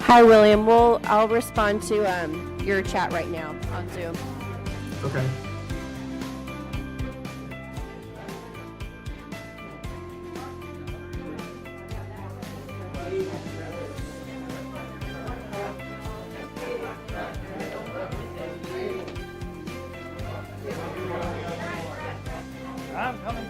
Hi, William. I'll respond to your chat right now on Zoom. Okay. I'm coming.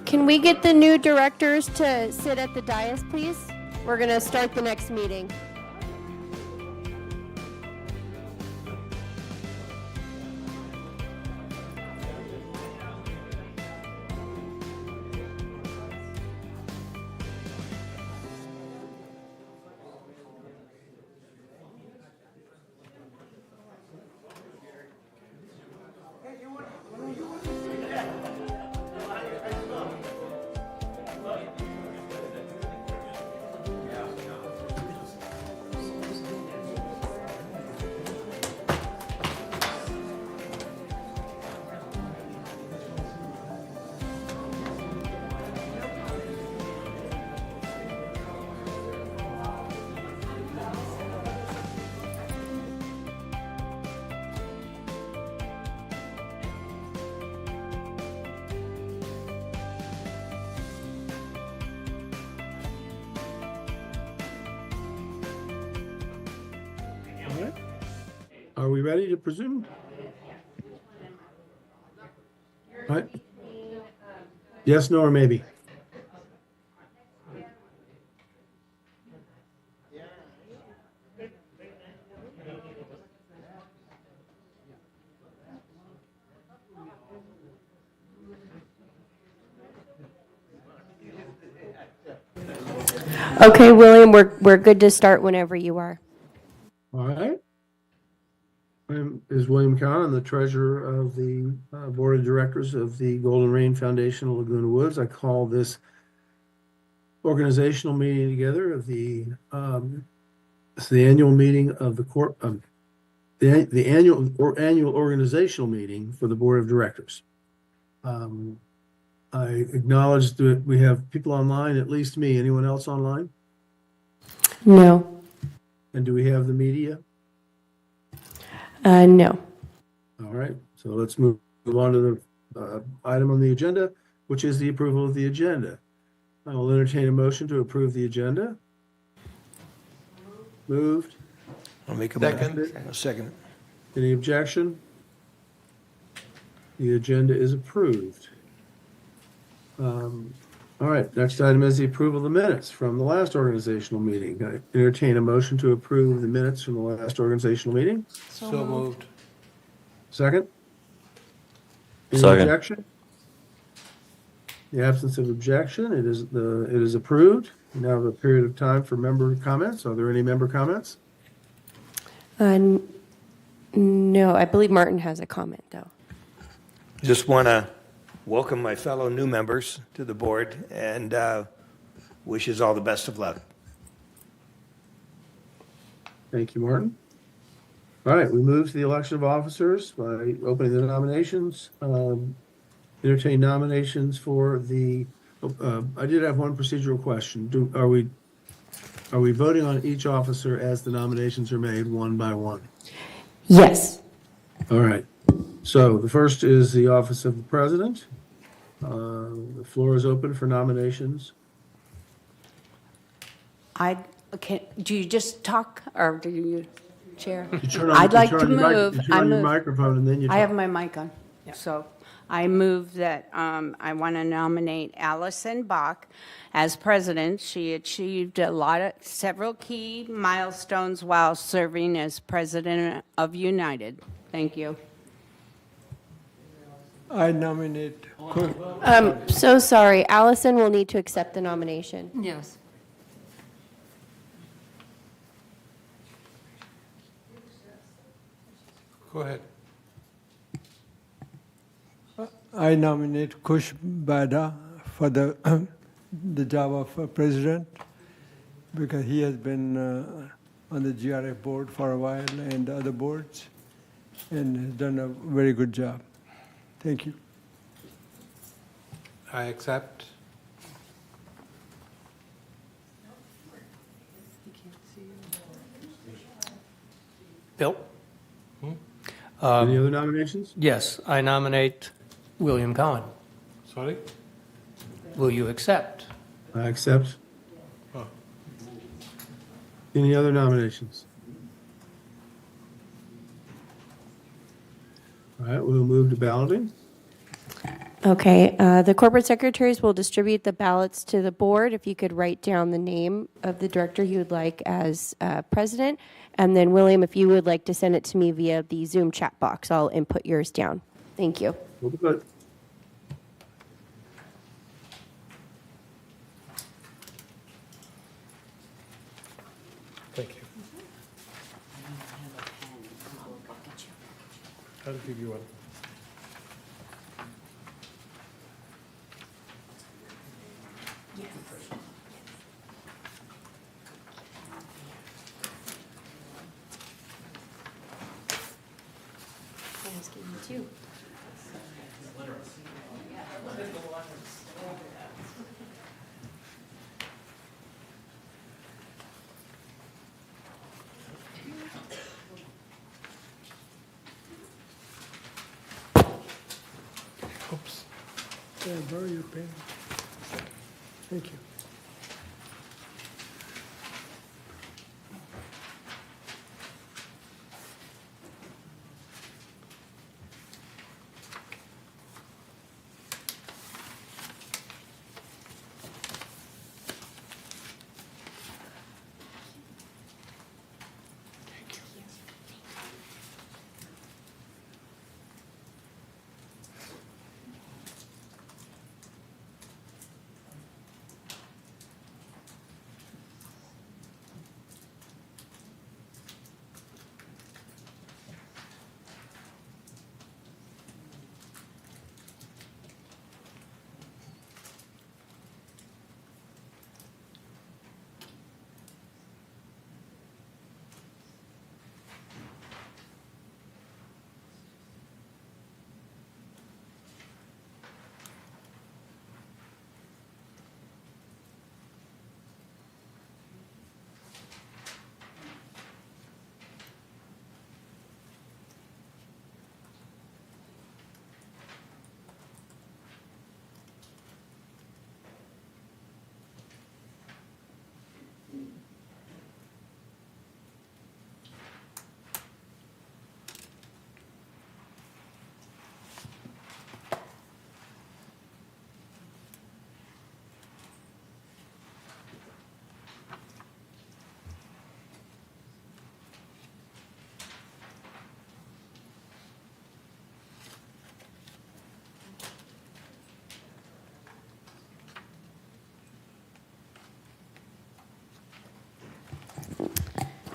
Can we get the new directors to sit at the dais, please? We're going to start the next meeting. Are we ready to presume? Right? Yes, no, or maybe? Okay, William, we're good to start whenever you are. All right. My name is William Kahn. I'm the treasurer of the board of directors of the Golden Rain Foundation of Laguna Woods. I call this organizational meeting together of it's the annual meeting of the the annual organizational meeting for the Board of Directors. I acknowledge that we have people online, at least me. Anyone else online? No. And do we have the media? No. All right, so let's move on to the item on the agenda, which is the approval of the agenda. I will entertain a motion to approve the agenda. Moved. I'll make a Second. A second. Any objection? The agenda is approved. All right, next item is the approval of the minutes from the last organizational meeting. I entertain a motion to approve the minutes from the last organizational meeting. So moved. Second? Any Second. objection? The absence of objection, it is approved. We now have a period of time for member comments. Are there any member comments? No, I believe Martin has a comment, though. Just want to welcome my fellow new members to the board and wishes all the best of luck. Thank you, Martin. All right, we move to the election of officers by opening the nominations. Entertain nominations for the, I did have one procedural question. Are we voting on each officer as the nominations are made one by one? Yes. All right. So the first is the office of the president. The floor is open for nominations. Do you just talk, or do you, Chair? You turn on- I'd you like turn to on your mic- move. You turn on your microphone and then you talk. I have my mic on, so I move that I want to nominate Allison Bach as president. She achieved several key milestones while serving as president of United. Thank you. I nominate. So sorry. Allison will need to accept the nomination. Yes. Go ahead. I nominate Kush Bada for the the job of president because he has been on the GRF board for a while and other boards and has done a very good job. Thank you. I accept. Bill? Any other nominations? Yes, I nominate William Cohen. Sorry? Will you accept? I accept. Oh. Any other nominations? All right, we'll move to balloting. Okay, the corporate secretaries will distribute the ballots to the board. If you could write down the name of the director you would like as president. And then, William, if you would like to send it to me via the Zoom chat box, I'll input yours down. Thank you. We'll be good. Thank you. I'll give you one. Oops. Can I borrow your pen? Thank you.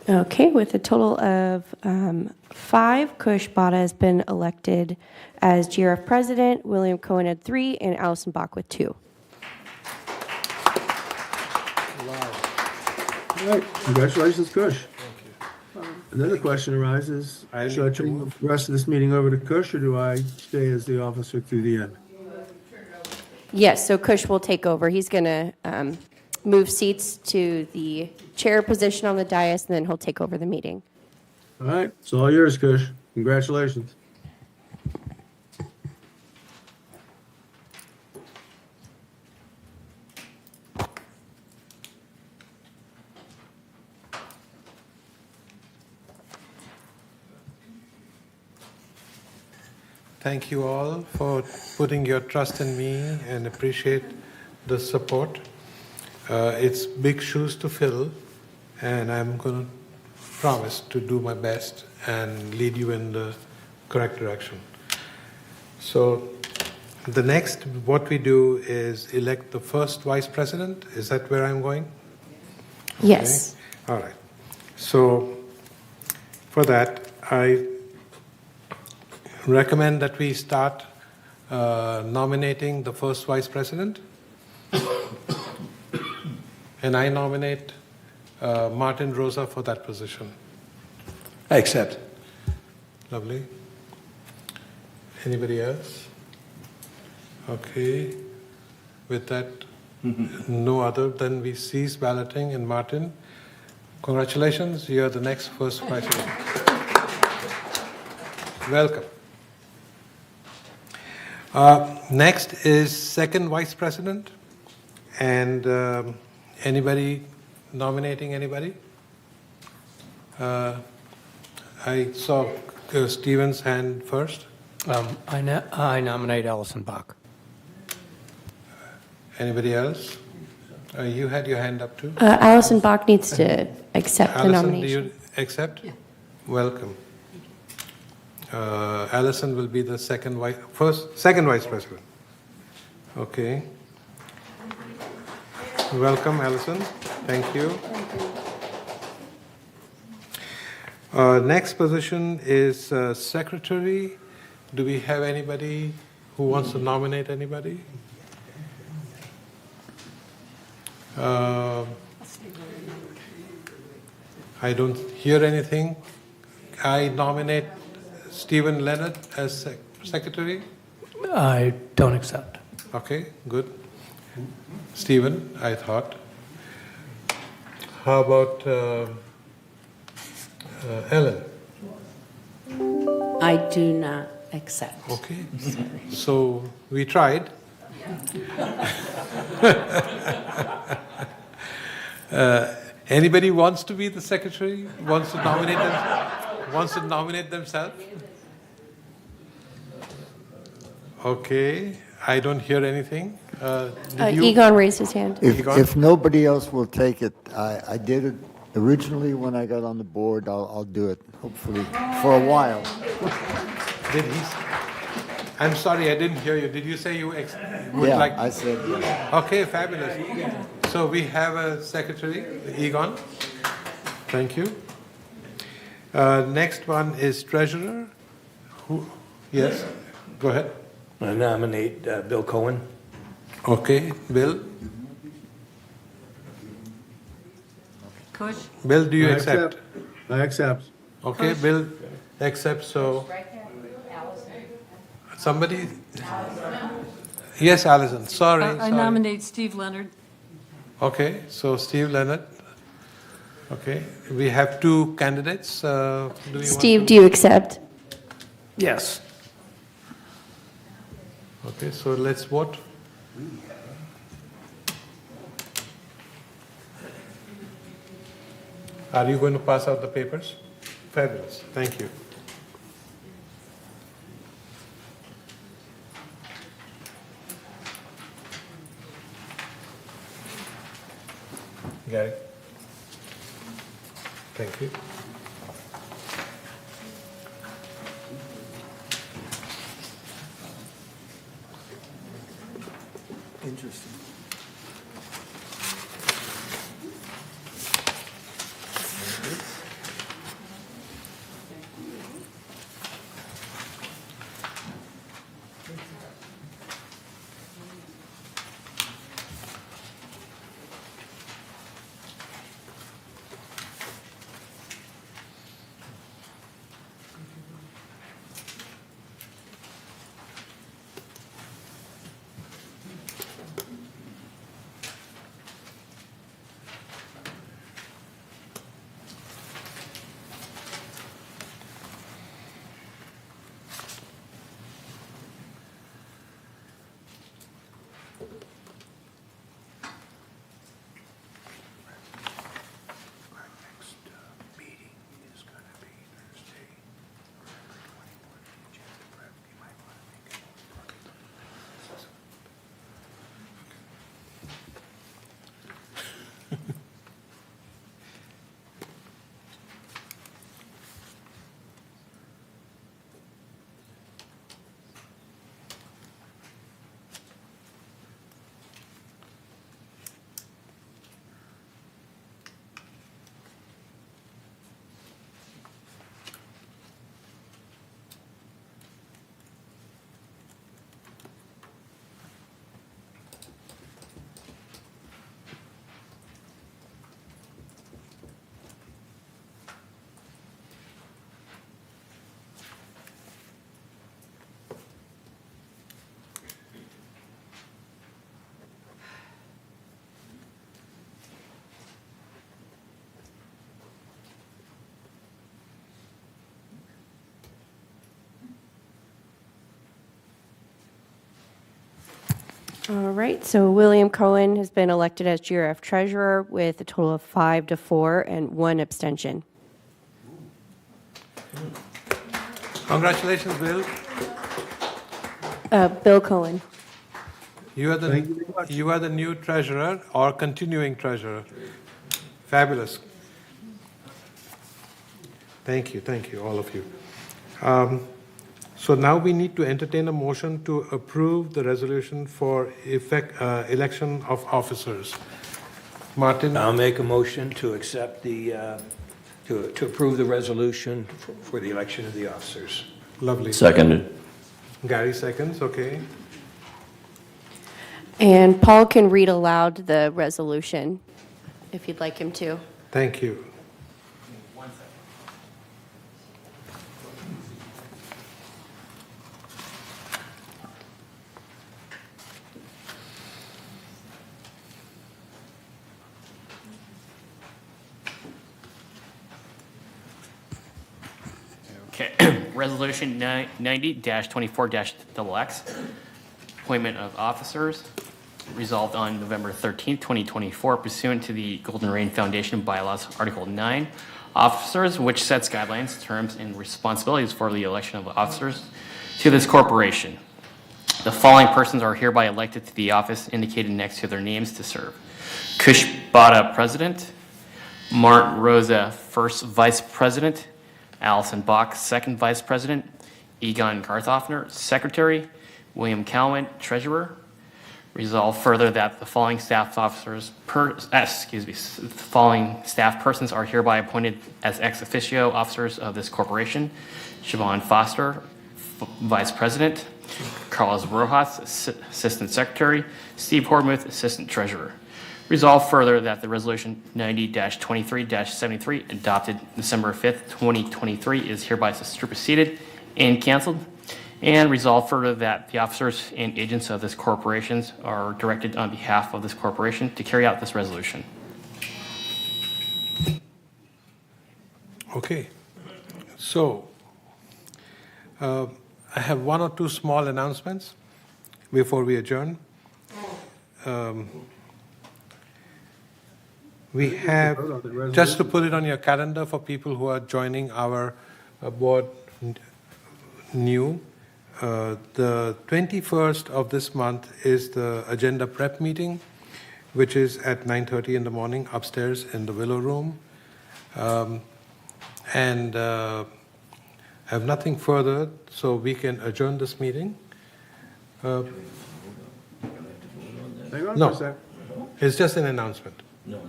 Okay, with a total of 5, Kush Bada has been elected as GRF president, William Cohen had 3, and Allison Bach with 2. All right, congratulations, Kush. And then the question arises, should I turn the rest of this meeting over to Kush, or do I stay as the officer through the end? Yes, so Kush will take over. He's going to move seats to the chair position on the dais, and then he'll take over the meeting. All right, it's all yours, Kush. Congratulations. Thank you all for putting your trust in me and appreciate the support. It's big shoes to fill, and I'm going to promise to do my best and lead you in the correct direction. So the next, what we do is elect the first vice president. Is that where I'm going? Yes. Okay. All right. So for that, I recommend that we start nominating the first vice president. And I nominate Martin Rosa for that position. I accept. Lovely. Anybody else? Okay. With that, no other, then we cease balloting. And Martin, congratulations, you're the next first vice president. Welcome. Next is second vice president. And anybody nominating anybody? I saw Stephen's hand first. I nominate Allison Bach. Anybody else? You had your hand up too. Allison Bach needs to accept the Allison, nomination. do you accept? Yeah. Welcome. Allison will be the second vice president. Okay. Welcome, Allison. Thank you. Next position is secretary. Do we have anybody who wants to nominate anybody? I don't hear anything. I nominate Stephen Leonard as secretary. I don't accept. Okay, good. Stephen, I thought. How about Ellen? I do not accept. Okay. So we tried. Anybody wants to be the secretary? Wants to nominate themselves? Okay. I don't hear anything. Egon raised his hand. If nobody else will take it, I did it originally when I got on the board. I'll do it, hopefully, for a while. Did he? I'm sorry, I didn't hear you. Did you say you would Yeah, like? I said, Okay, fabulous. So we have a secretary, Egon. Thank you. Next one is treasurer. Who? Yes, go ahead. I nominate Bill Cohen. Okay, Bill. Kush? Bill, do you accept? I accept. Okay, Bill accepts. So somebody. Yes, Allison. Sorry. I sorry. nominate Steve Leonard. Okay, so Steve Leonard. Okay, we have two candidates. Steve, do you accept? Yes. Okay, so let's vote. Are you going to pass out the papers? Fabulous. Thank you. Gary. Thank you. interesting. All right, so William Cohen has been elected as GRF treasurer with a total of 5-4 and 1 abstention. Congratulations, Bill. Bill Cohen. You are Thank you very much. you are the new treasurer or continuing treasurer. Fabulous. Thank you, all of you. So now we need to entertain a motion to approve the resolution for election of officers. Martin, I'll make a motion to accept to approve the resolution for the election of the officers. lovely. Seconded. Gary seconds, okay. And Paul can read aloud the resolution if you'd like him to. Thank you. Okay, Resolution 90-24-XX, appointment of officers, resolved on November 13th, 2024, pursuant to the Golden Rain Foundation bylaws, Article 9, officers, which sets guidelines, terms, and responsibilities for the election of officers to this corporation. The following persons are hereby elected to the office indicated next to their names to serve. Kush Bada, President. Martin Rosa, First Vice President. Allison Bach, Second Vice President. Egon Garthoffner, Secretary. William Cowan, Treasurer. Resolve further that the following staff officers, the following staff persons are hereby appointed as ex officio officers of this corporation. Siobhan Foster, Vice President. Carlos Rojas, Assistant Secretary. Steve Hormuth, Assistant Treasurer. Resolve further that the resolution 90-23-73 adopted December 5th, 2023 is hereby superseded and canceled. And resolve further that the officers and agents of this corporation are directed on behalf of this corporation to carry out this resolution. Okay. So, I have one or two small announcements before we adjourn. We have, just to put it on your calendar for people who are joining our board new, the 21st of this month is the agenda prep meeting, which is at 9:30 in the morning upstairs in the Willow Room. And I have nothing further, so we can adjourn this meeting. Hang on No. for a sec. It's just an announcement. No.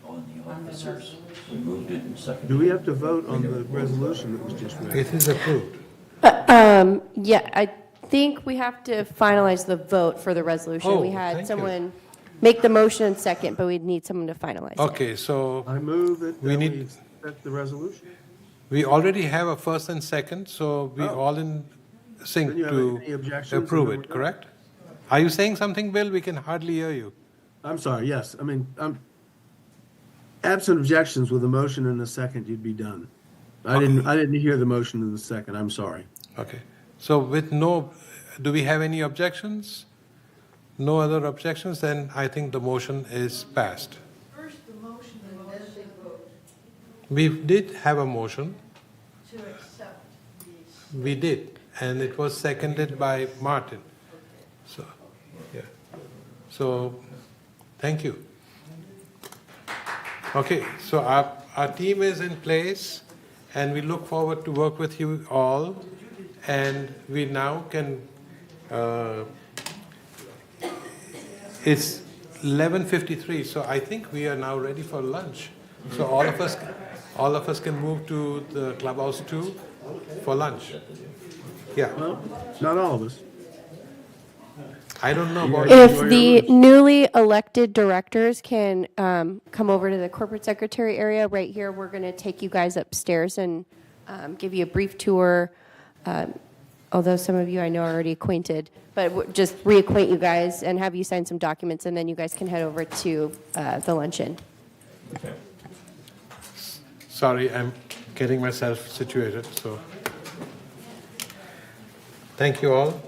On the officers. We moved it in second. Do we have to vote on the resolution that was just read? It is approved. Yeah, I think we have to finalize the vote for the resolution. Oh, We thank had you. someone make the motion and second, but we'd need someone to finalize it. Okay, so I move that We we need- accept the resolution. we already have a first and second, so we all in sync Then you have to any objections, approve and then it, we're correct? Are you saying something, Bill? We can hardly hear you. I'm sorry, yes. I mean, absent objections with a motion and a second, you'd be done. I didn't hear the motion in the second. I'm sorry. Okay, so with no, do we have any objections? No other objections, then I think the motion is passed. First, the motion and then the vote We did have a motion, to accept these. we did, and it was seconded by Martin. So, yeah. So, thank you. Okay, so our team is in place, and we look forward to work with you all. And we now can, it's 11:53, so I think we are now ready for lunch. So all of us can move to the clubhouse 2 for lunch. Yeah, Well, not all of us. I don't know about If the newly elected directors can come over to the corporate secretary area right here, we're going to take you guys upstairs and give you a brief tour. Although some of you I know are already acquainted, but just reacquaint you guys and have you sign some documents, and then you guys can head over to the luncheon. Sorry, I'm getting myself situated, so. Thank you all.